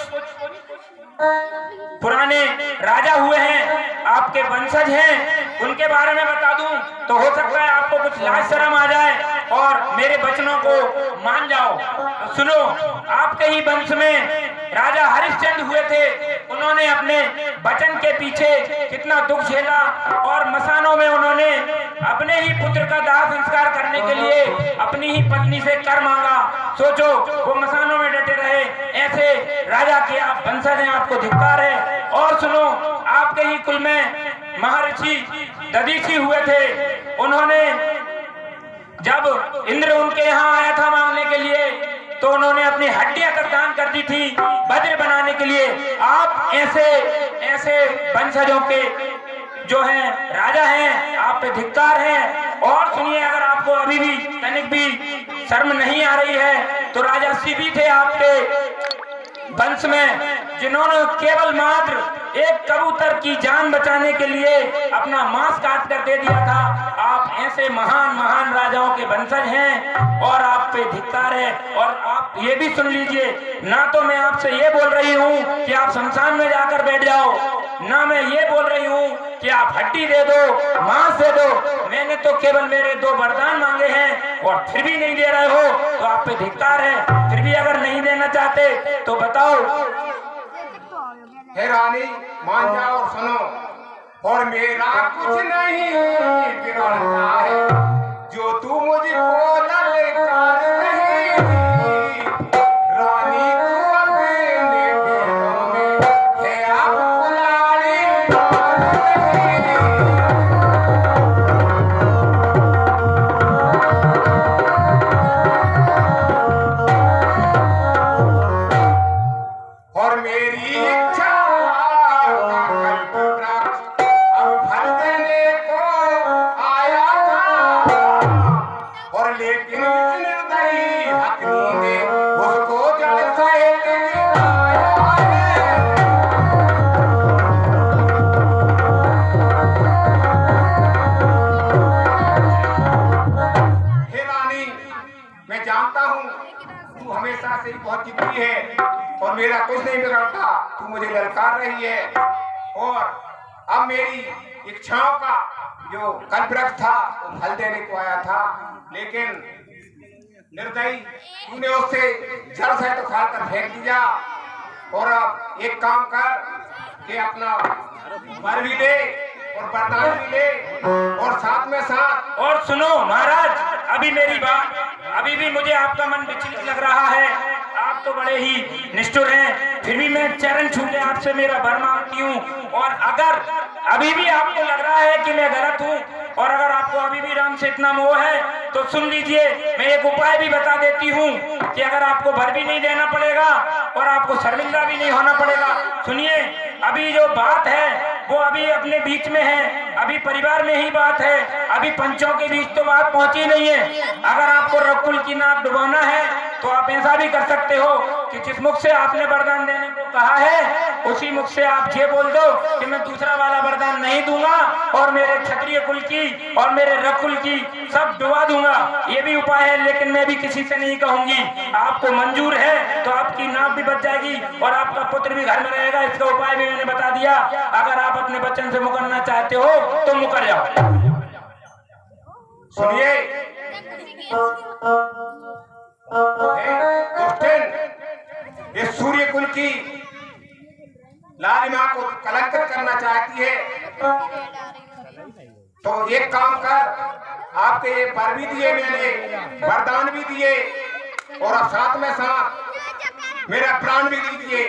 पुराने राजा हुए हैं, आपके वंशज हैं, उनके बारे में बता दूं तो हो सकता है आपको कुछ लाज शर्म आ जाए और मेरे वचनों को मान जाओ। तो सुनो, आपके ही वंश में राजा हरिश्चंद्र हुए थे, उन्होंने अपने वचन के पीछे कितना दुख झेला और मसानों में उन्होंने अपने ही पुत्र का दाह संस्कार करने के लिए अपनी ही पत्नी से कर मांगा। सोचो, वो मसानों में डटे रहे, ऐसे राजा के आप वंशज हैं, आपको धिक्कार है। और सुनो, आपके ही कुल में महर्षि दधीची हुए थे, उन्होंने जब इंद्र उनके यहाँ आया था मांगने के लिए तो उन्होंने अपनी हड्डियां तक दान कर दी थी वज्र बनाने के लिए। आप ऐसे वंशजों के जो हैं राजा हैं, आप पे धिक्कार है। और सुनिए, अगर आपको अभी भी तनिक भी शर्म नहीं आ रही है तो राजा शिवी थे आपके वंश में, जिन्होंने केवल मात्र एक कबूतर की जान बचाने के लिए अपना मांस काट कर दे दिया था। आप ऐसे महान महान राजाओं के वंशज हैं और आप पे धिक्कार है। और आप ये भी सुन लीजिए, ना तो मैं आपसे ये बोल रही हूँ कि आप शमशान में जाकर बैठ जाओ, ना मैं ये बोल रही हूँ कि आप हड्डी दे दो, मांस दे दो। मैंने तो केवल मेरे 2 वरदान मांगे हैं और फिर भी नहीं दे रहे हो तो आप पे धिक्कार है। फिर भी अगर नहीं देना चाहते तो बताओ। हे रानी, मान जाओ और सुनो, और मेरा कुछ नहीं बिगड़ता है जो तू मुझको ललकार लेकिन निर्दयी हथनी ने उसको जल सहित गिराया है। हे रानी, मैं जानता हूँ तू हमेशा से ही बहुत जिद्दी है और मेरा कुछ नहीं बिगड़ता। तू मुझे ललकार रही है और अब मेरी इच्छाओं का जो कल्पवृक्ष था वो फल देने को आया था, लेकिन निर्दयी तूने उससे जड़ से तो खाल कर फेंक दिया। और अब एक काम कर कि अपना वर भी ले और वरदान भी ले और साथ में साथ। और सुनो महाराज, अभी मेरी बात, अभी भी मुझे आपका मन विचलित लग रहा है। आप तो बड़े ही निष्ठुर हैं, फिर भी मैं चरण छू के आपसे मेरा वर मांगती हूँ। और अगर अभी भी आपको लग रहा है कि मैं गलत हूँ और अगर आपको अभी भी राम से इतना मोह है तो सुन लीजिए, मैं एक उपाय भी बता देती हूँ कि अगर आपको भर भी नहीं देना पड़ेगा और आपको शर्मिंदा भी नहीं होना पड़ेगा। सुनिए, अभी जो बात है वो अभी अपने बीच में है, अभी परिवार में ही बात है, अभी पंचों के बीच तो बात पहुंची नहीं है। अगर आपको रकुल की नाक डुबाना है तो आप ऐसा भी कर सकते हो कि जिस मुख से आपने वरदान देने को कहा है उसी मुख से आप ये बोल दो कि मैं दूसरा वाला वरदान नहीं दूंगा और मेरे क्षत्रिय कुल की और मेरे रकुल की सब डुबा दूंगा। ये भी उपाय है, लेकिन मैं भी किसी से नहीं कहूंगी। आपको मंजूर है तो आपकी नाक भी बच जाएगी और आपका पुत्र भी घर में रहेगा। इसका उपाय भी मैंने बता दिया। अगर आप अपने बच्चन से मुकरना चाहते हो तो मुकर जाओ। सुनिए दुष्टन, ये सूर्य कुल की लालिमा को कलंकित करना चाहती है तो एक काम कर, आपके ये वर भी दिए मैंने, वरदान भी दिए और अब साथ में साथ मेरा प्राण भी दे दिए।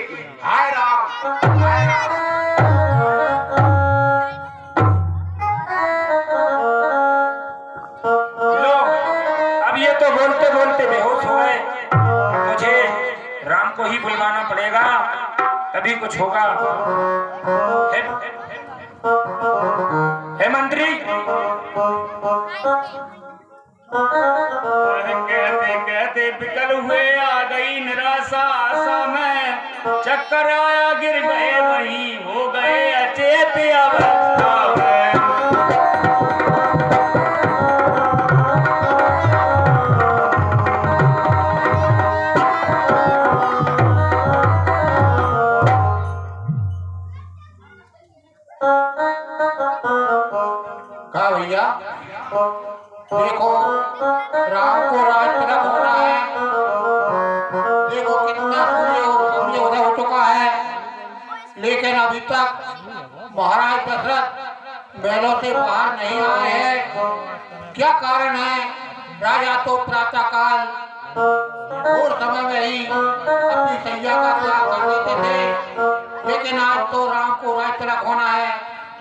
हाय राम, हाय राम। लो, अब ये तो बोलते बोलते बेहोश हो गए। मुझे राम को ही बुलवाना पड़ेगा, तभी कुछ होगा। हे मंत्री, कहते कहते बिकल हुए आ गई निराशा, आशा में चक्कर आया, गिर गए वहीं हो गए अचेत अवस्था में। कहा भैया देखो, राम को राज तिलक हो रहा है। देखो कितना सूर्य उदय हो चुका है, लेकिन अभी तक महाराज दशरथ महलों से बाहर नहीं आए हैं। क्या कारण है? राजा तो प्रातः काल और समय में ही अपनी सैया का त्याग कर देते थे, लेकिन आज तो राम को राज तिलक होना है,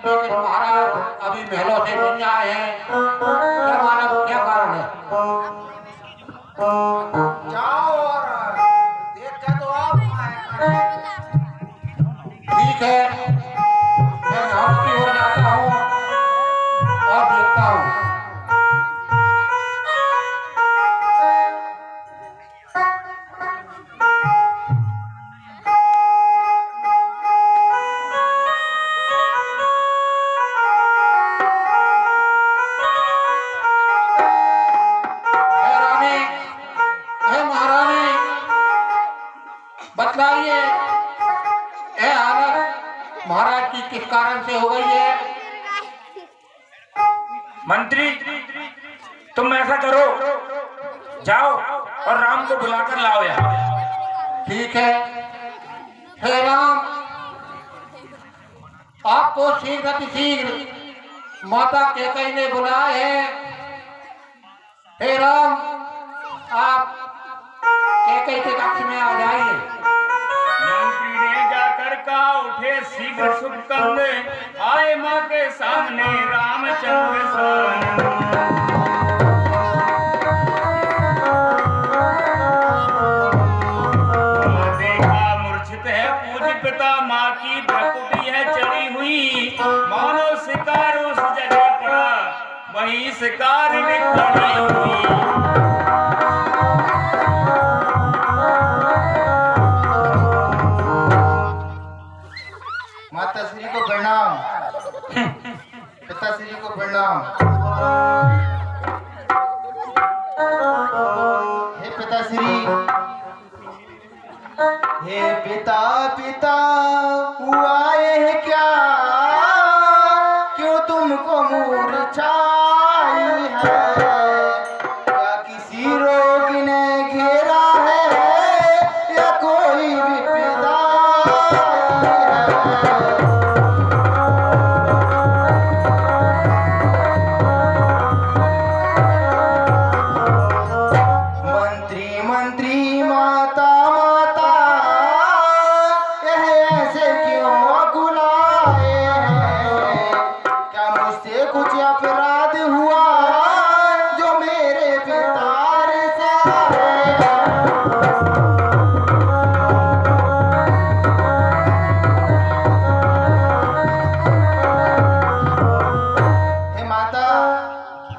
लेकिन महाराज अभी महलों से नहीं आए हैं। क्या मालूम क्या कारण है? जाओ और देख के तो आप ठीक है, मैं महल की ओर जाता हूँ और देखता हूँ। बतलाइए, यह हालत महाराज की किस कारण से हो गई है? मंत्री तुम ऐसा करो, जाओ और राम को बुलाकर लाओ यहाँ। ठीक है। हे राम, आप तो शीघ्र शीघ्र माता कैकेयी ने बुलाए हैं। हे राम, आप कैकेयी के कक्ष में आ जाइए। मंत्री ने जाकर कहा, उठे शीघ्र शुभ कंदे, आए माँ के सामने रामचंद्र सन। देखा मूर्छित है पूज्य पिता, माँ की भ्रकुटी है चढ़ी हुई, मानो शिकार उस जगह पड़ा, वहीं शिकार में खड़ी हुई।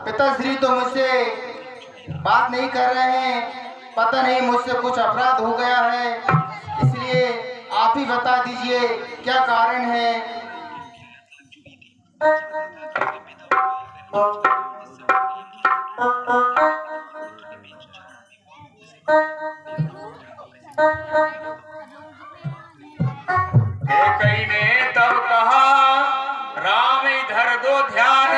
पिताश्री तो मुझसे बात नहीं कर रहे हैं, पता नहीं मुझसे कुछ अपराध हो गया है, इसलिए आप ही बता दीजिए क्या कारण है। कैकेयी ने तब कहा, राम इधर दो ध्यान,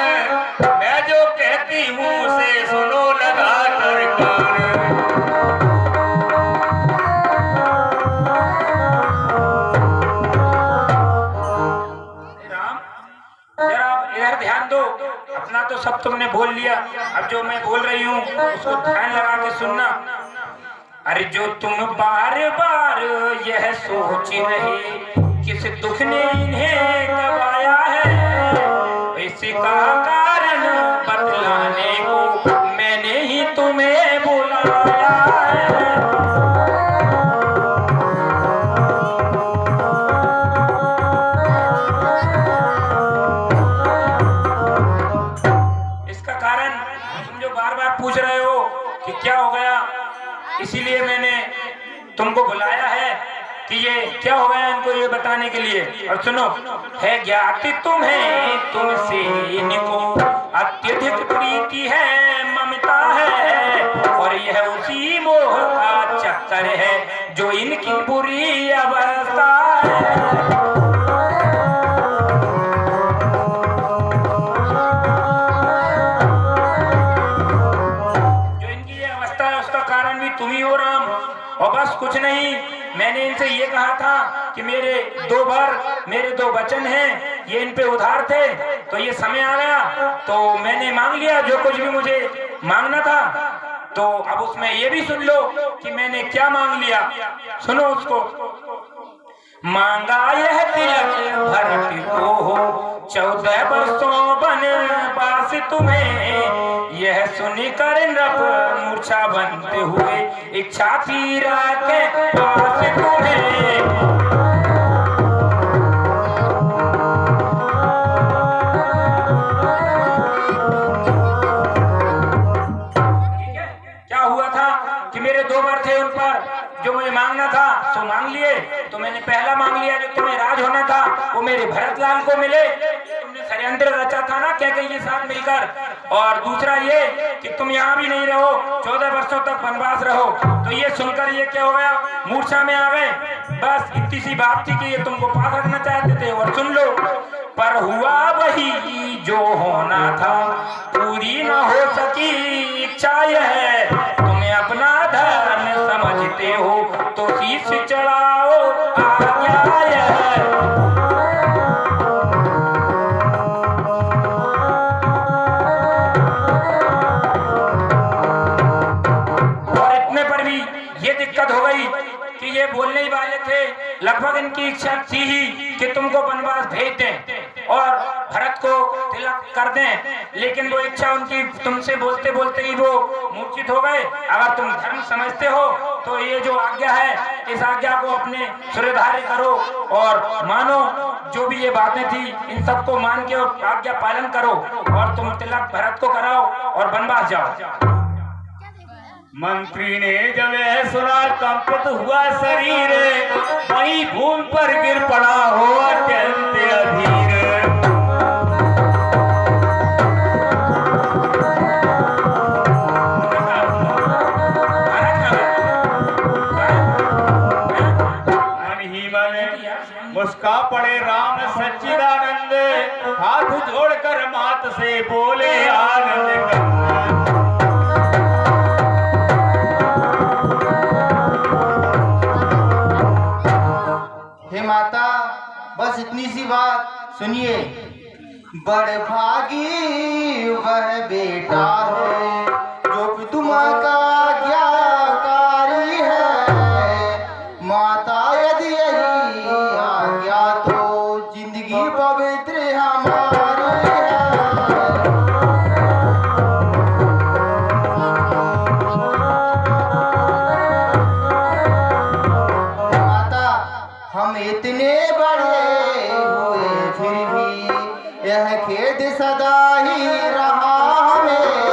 मैं जो कहती हूँ उसे सुनो लगा कर कान। राम, जरा आप इधर ध्यान दो। अपना तो सब तुमने बोल लिया, अब जो मैं बोल रही हूँ उसको ध्यान लगा के सुनना। अरे जो तुम बार बार यह सोच रहे किस दुख ने इन्हें दबाया है, इसका कारण बतलाने को मैंने ही तुम्हें बुलाया है। इसका कारण तुम जो बार बार पूछ रहे हो कि क्या हो गया, इसीलिए मैंने तुमको बुलाया है कि ये क्या हो गया इनको ये बताने के लिए। और सुनो, है ज्ञाति तुम्हें तुमसे इनको अत्यधिक प्रीति है, ममता है, और यह उसी मोह का चक्कर है जो इनकी बुरी अवस्था है। तुम ही हो राम, और बस कुछ नहीं। मैंने इनसे ये कहा था कि मेरे दो वचन हैं, ये इन पे उधार थे, तो ये समय आ गया तो मैंने मांग लिया जो कुछ भी मुझे मांगना था। तो अब उसमें ये भी सुन लो कि मैंने क्या मांग लिया, सुनो उसको। मांगा यह तिलक भरत को हो 14 वर्षों बनवास तुम्हें, यह सुनकर नृप मूर्छा बनते हुए इच्छा थी के पास तुम्हें। क्या हुआ था कि मेरे 2 वर थे, उन पर जो मुझे मांगना था सो मांग लिए। तो मैंने पहला मांग लिया जो तुम्हें राज होना था वो मेरे भरतलाल को मिले, तुमने षड्यंत्र रचा था ना कैकेयी के साथ मिलकर। और दूसरा ये कि तुम यहाँ भी नहीं रहो, 14 वर्षों तक वनवास रहो। तो ये सुनकर ये क्या हो गया, मूर्छा में आ गए। बस इतनी सी बात थी कि ये तुमको पास रखना चाहते थे। और सुन लो, पर हुआ वही जो होना था, पूरी न हो सकी इच्छा यह, तुम्हें अपना धर्म समझते हो तो शीश चढ़ाओ आज्ञा यह। और इतने पर भी ये दिक्कत हो गई कि ये बोलने ही वाले थे, लगभग इनकी इच्छा थी ही कि तुमको वनवास भेज दें और भरत को तिलक कर दें, लेकिन वो इच्छा उनकी तुमसे बोलते बोलते ही वो मूर्छित हो गए। अगर तुम धर्म समझते हो तो ये जो आज्ञा है इस आज्ञा को अपने सुरधार्य करो और मानो, जो भी ये बातें थी इन सबको मान के और आज्ञा पालन करो और तुम तिलक भरत को कराओ और वनवास जाओ। मंत्री ने जब यह सुना कंपित हुआ शरीर, वहीं भूमि पर गिर पड़ा हो अत्यंत अधीर। मन ही मन मुस्का पड़े राम सच्चिदानंद, हाथ जोड़कर मात से बोले आनंद कर। माता बस इतनी सी बात सुनिए। बड़ भागी वह बेटा है जो पितुम का आज्ञाकारी है, माता यदि यही आज्ञा तो जिंदगी पवित्र हमारी है। माता हम इतने बड़े हुए फिर भी यह खेद सदा ही रहा हमें,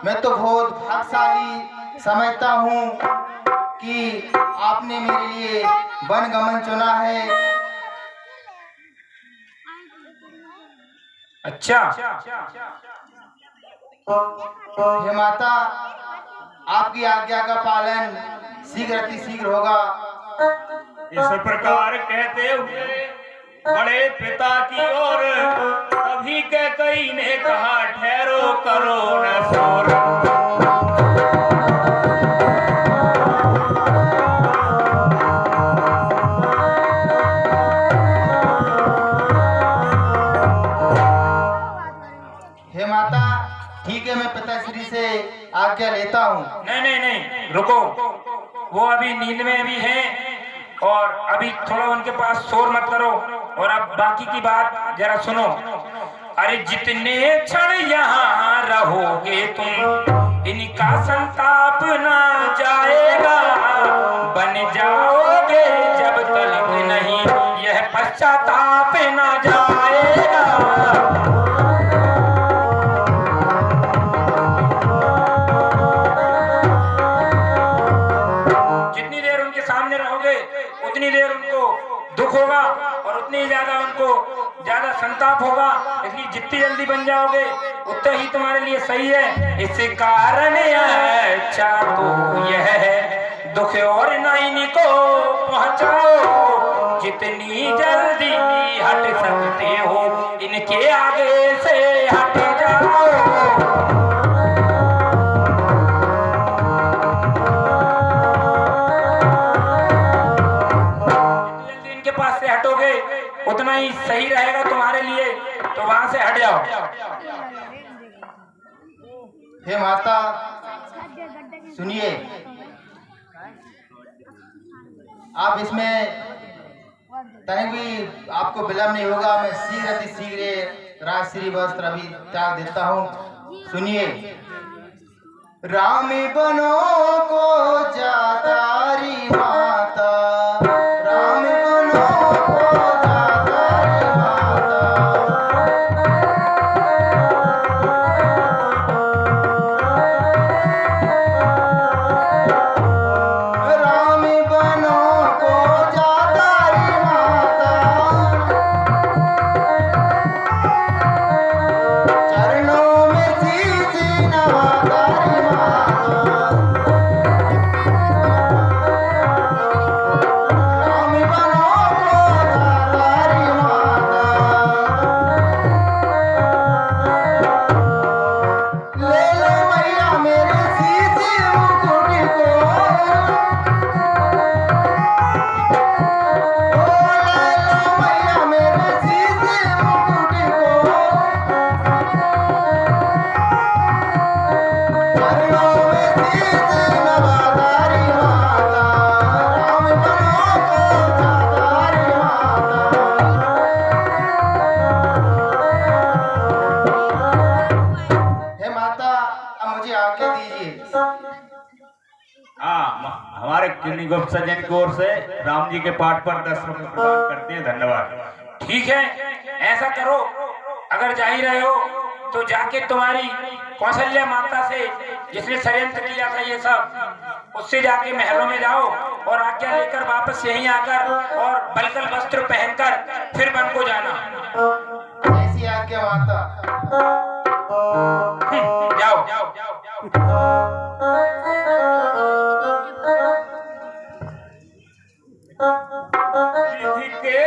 मैं तो बहुत भाग्यशाली समझता हूँ कि आपने मेरे लिए वनगमन चुना है। अच्छा, हे माता, आपकी आज्ञा का पालन शीघ्र अतिशीघ्र होगा। इस प्रकार कहते हुए बड़े पिता की ओर तभी कैकेयी ने कहा, ठहरो करो न शोर। हे माता, ठीक है, मैं पिताश्री से आज्ञा लेता हूँ। नहीं नहीं नहीं, रुको, वो अभी नींद में भी हैं और अभी थोड़ा उनके पास शोर मत करो। और अब बाकी की बात जरा सुनो। अरे जितने क्षण यहाँ रहोगे तुम, इनका संताप ना जाएगा। बन जाओगे जब तक नहीं, यह पश्चाताप ना जाएगा। जितनी देर उनके सामने रहोगे उतनी देर उनको दुख होगा और उतनी ज्यादा उनको ज्यादा संताप होगा। इसलिए जितनी जल्दी बन जाओगे उतना ही तुम्हारे लिए सही है। इस कारण अच्छा तो यह है, दुख और नाइनी को पहुंचाओ। जितनी जल्दी हट सकते हो इनके आगे से हट जाओ। पास से हटोगे उतना ही सही रहेगा तुम्हारे लिए, तो वहां से हट जाओ। हे माता, सुनिए, आप इसमें कहीं भी आपको विलम्ब नहीं होगा। मैं शीघ्र अतिशीघ्र राजश्री वस्त्र अभी त्याग देता हूँ। सुनिए, रामी बनो को जातारी माता, रामी बनो को जातारी माता। रामी बनो को जातारी माता, चरणों में शीश नवातारी माता। रामी बनो को जातारी माता, ले लो मैया मेरे शीश मुकुट को, ले लो मैया मेरे शीश मुकुट को। चरणों में शीश नवातारी माता, राम बनो को जातारी माता। हे माता, अब मुझे आज्ञा दीजिए। हाँ, हमारे किन्नी गुप्त सज्जन की ओर से राम जी के पाठ पर 10 रुपए प्रदान करते हैं। धन्यवाद। ठीक है, ऐसा करो, अगर जा ही रहे हो तो जाके तुम्हारी कौशल्या माता से, जिसने षड्यंत्र किया था ये सब, उससे जाके महलों में जाओ और आज्ञा लेकर वापस यहीं आकर और बलकल वस्त्र पहनकर फिर वन को जाना। ऐसी आज्ञा माता। जाओ। विधि के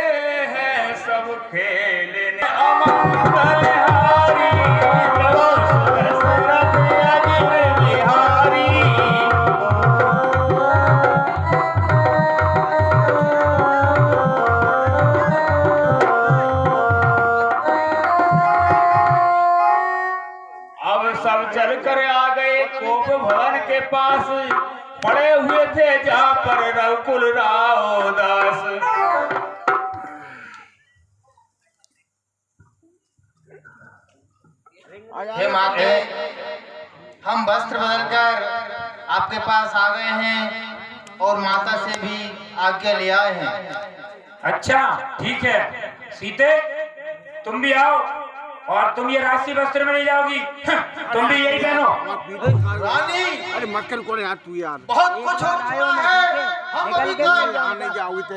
हैं सब खेल अमंगलहारी, प्रभु सुदशरथ अजिर बिहारी। अब सब चल कर आ गए कोप भवन के पास, पड़े हुए थे जहाँ पर रघुकुल राव दास। हे माते, हम वस्त्र बदलकर आपके पास आ गए हैं और माता से भी आज्ञा ले आए हैं। अच्छा, ठीक है। सीते, तुम भी आओ और तुम ये राशि वस्त्र में नहीं जाओगी, तुम भी यही पहनो। रानी अरे मक्खन कौन यार तू यार बहुत कुछ हो चुका है, हम अभी तक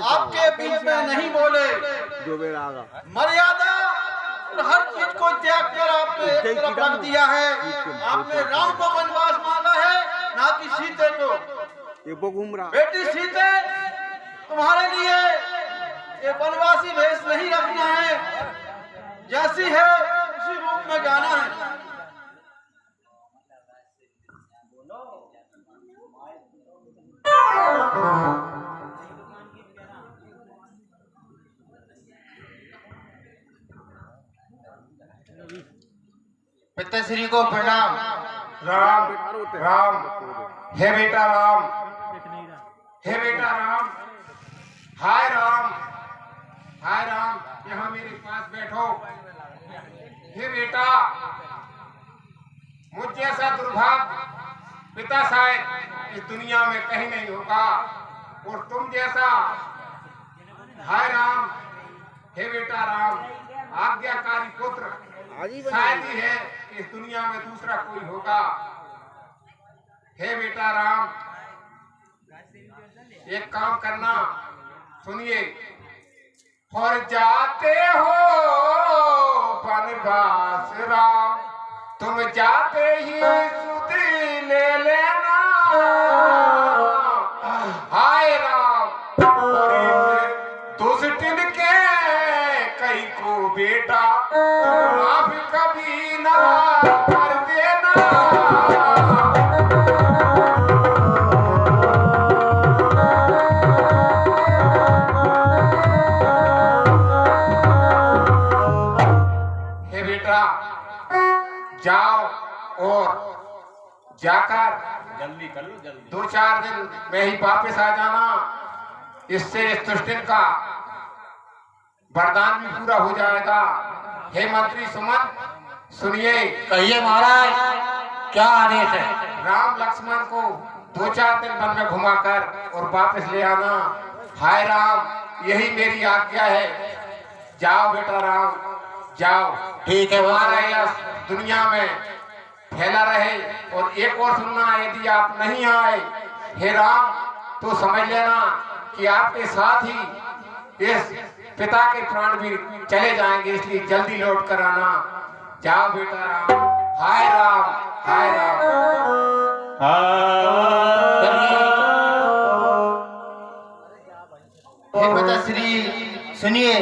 आपके बीच में नहीं बोले। जो बेर आगा मर्यादा और हर चीज को त्याग कर आपने एक तरफ रख दिया है। आपने राम को वनवास मांगा है, ना कि सीते को। ये वो घूम रहा बेटी सीते, तुम्हारे लिए ये वनवासी भेष नहीं रखना है, जैसी है उसी रूप में जाना है। पिताश्री को प्रणाम। राम राम, हे बेटा राम, हे बेटा राम, हाय राम, हाय राम, यहाँ मेरे पास बैठो। हे बेटा, मुझ जैसा दुर्भाग्य पिता शायद इस दुनिया में कहीं नहीं होगा, और तुम जैसा, हाय राम, हे बेटा राम, आज्ञाकारी पुत्र शायद ही है इस दुनिया में दूसरा कोई होगा। हे बेटा राम, एक काम करना, सुनिए। और जाते हो वनवास राम, तुम जाते ही सुध ले लेना। हाय राम, दुष्टिन के कई को बेटा माफ कभी ना कर देना। हे बेटा, जाओ और जाकर जल्दी कर लो जल्दी। 2-4 दिन में ही वापस आ जाना। इससे इस दुष्टिन का वरदान भी पूरा हो जाएगा। हे मंत्री सुमन, सुनिए। कहिए महाराज, क्या आदेश है? राम लक्ष्मण को 2-4 दिन वन में घुमाकर और वापस ले आना। हाय राम, यही मेरी आज्ञा है। जाओ बेटा राम, जाओ। ठीक है हमारा महाराज। यश दुनिया में फैला रहे। और एक और सुनना, यदि आप नहीं आए हे राम, तो समझ लेना कि आपके साथ ही इस पिता के प्राण भी चले जाएंगे, इसलिए जल्दी लौट कर आना। जाओ बेटा राम। हाय राम, हाय राम। हे पिताश्री सुनिए,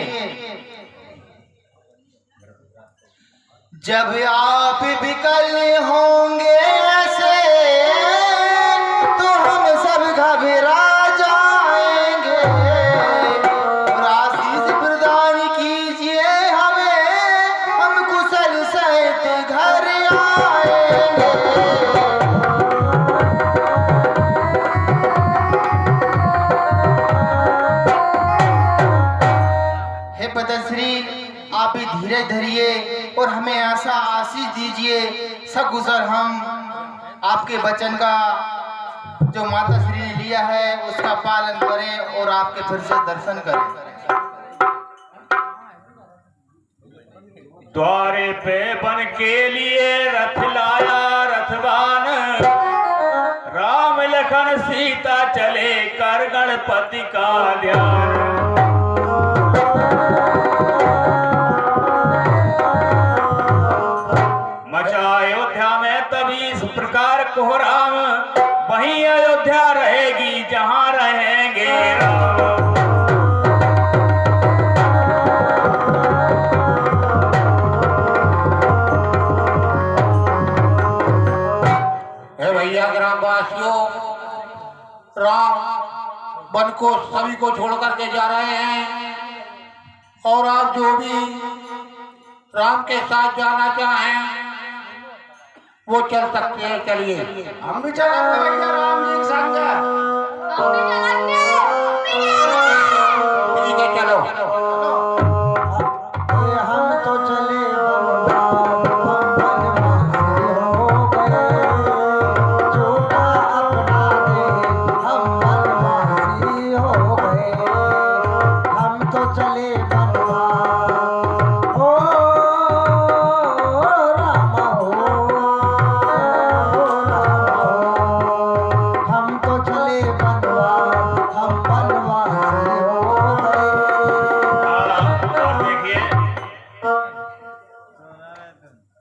जब आप विकल होंगे ऐसे, तो हम सब घबरा जाएंगे। और आशीष प्रदान कीजिए हमें, हम कुशल सहित घर आएंगे। हे पिताश्री, आप भी धीरे धरिए और हमें ऐसा आशीष दीजिए, सकुशल हम आपके वचन का जो माता श्री ने लिया है उसका पालन करें और आपके फिर से दर्शन करें। द्वारे पे बन के लिए रथ लाया रथवान, राम लखन सीता चले कर गणपति का ध्यान। अयोध्या में तभी इस प्रकार कोहराम, वहीं अयोध्या रहेगी जहां रहेंगे राम। हे भैया ग्रामवासियों, राम वन को सभी को छोड़ करके जा रहे हैं, और आप जो भी राम के साथ जाना चाहें वो चल सकते हैं। चलिए, हम भी चलेंगे भैया राम जी के साथ जा। ठीक है, चलो। हम तो चले हम तो चले बनवा। ओ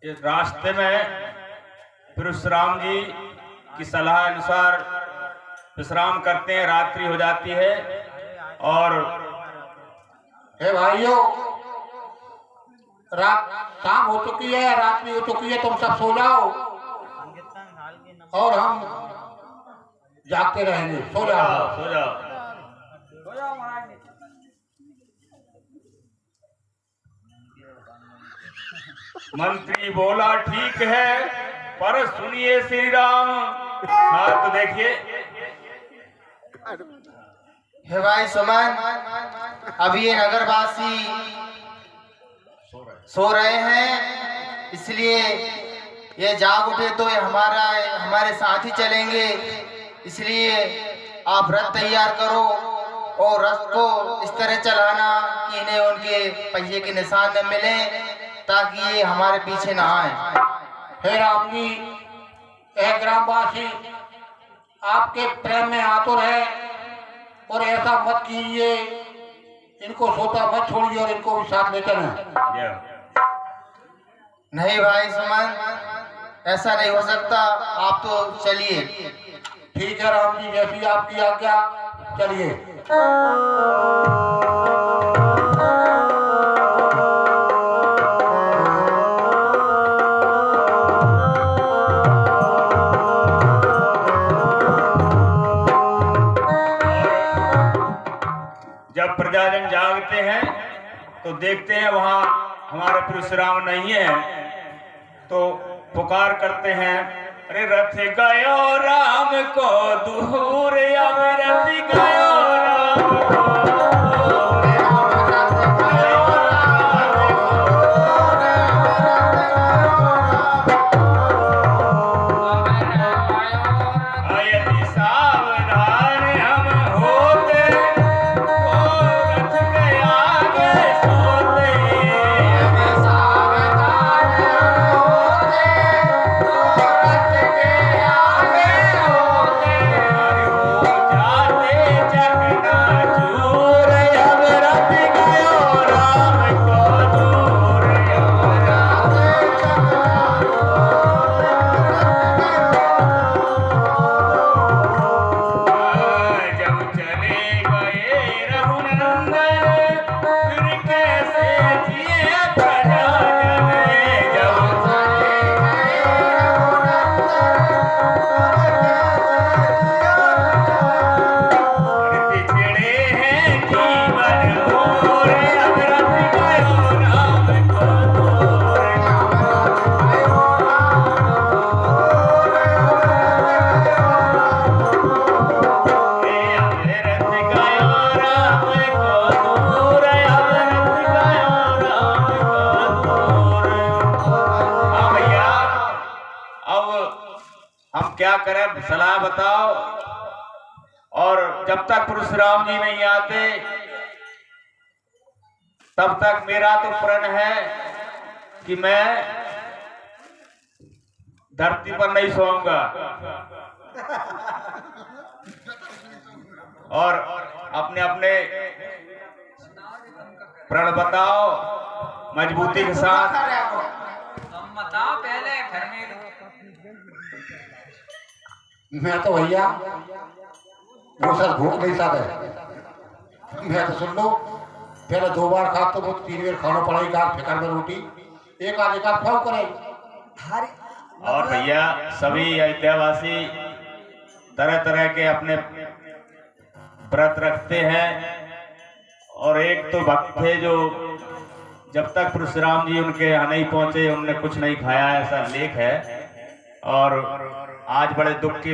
इस रास्ते में परशुराम जी की सलाह अनुसार विश्राम करते हैं, रात्रि हो जाती है। और हे भाइयों, रात शाम हो चुकी है, रात्रि हो चुकी है, तुम सब सो जाओ और हम जागते रहेंगे। सो जाओ, सो जाओ। मंत्री बोला ठीक है, पर सुनिए श्री राम। हाँ तो देखिए, हे भाई सुमन, अभी ये नगरवासी सो रहे हैं, इसलिए ये जाग उठे तो ये हमारे साथ ही चलेंगे। इसलिए आप रथ तैयार करो और रथ को इस तरह चलाना कि इन्हें उनके पहिए के निशान न मिले, ताकि ये हमारे पीछे ना आए। हे राम जी, हे ग्रामवासी, आपके प्रेम में आतुर है और ऐसा मत कीजिए, इनको सोता मत छोड़िए और इनको भी साथ ले चलें। नहीं भाई सुमन, ऐसा नहीं हो सकता, आप तो चलिए। ठीक है राम जी, जैसी आपकी आज्ञा, चलिए। जब प्रजाजन जागते हैं तो देखते हैं वहां हमारे परशुराम नहीं है, तो पुकार करते हैं, अरे रथ गयो राम को दूर, अब रथ गयो राम को यदि सावधान हम होते, रथ के आगे सोते। जाते जगना चूर, अब रथ गयो राम को दूर, जब चले गए रघुनंदन, फिर कैसे जिए प्रजाजन। जब बिछड़े हैं जीवन मोर, अब रथ गयो राम को दूर। अब रथ गयो राम को दूर, अब रथ गयो राम को दूर। हाँ भैया, अब हम क्या करें, सलाह बताओ। और जब तक परशुराम जी नहीं आते तब तक मेरा तो प्रण है कि मैं धरती पर नहीं सोऊंगा। और अपने अपने प्रण बताओ मजबूती के साथ। मैं तो भैया वो सर भूख नहीं सा है, मैं तो सुन लो, पहले 2 बार खा तो वो 3 बार खाना पड़ेगी, आग फेंकर में रोटी एक आध खाओ करे। और भैया सभी अयोध्यावासी तरह तरह के अपने व्रत रखते हैं, और एक तो भक्त थे जो जब तक परशुराम जी उनके यहाँ नहीं पहुंचे उन्होंने कुछ नहीं खाया, ऐसा लेख है। और आज बड़े दुख की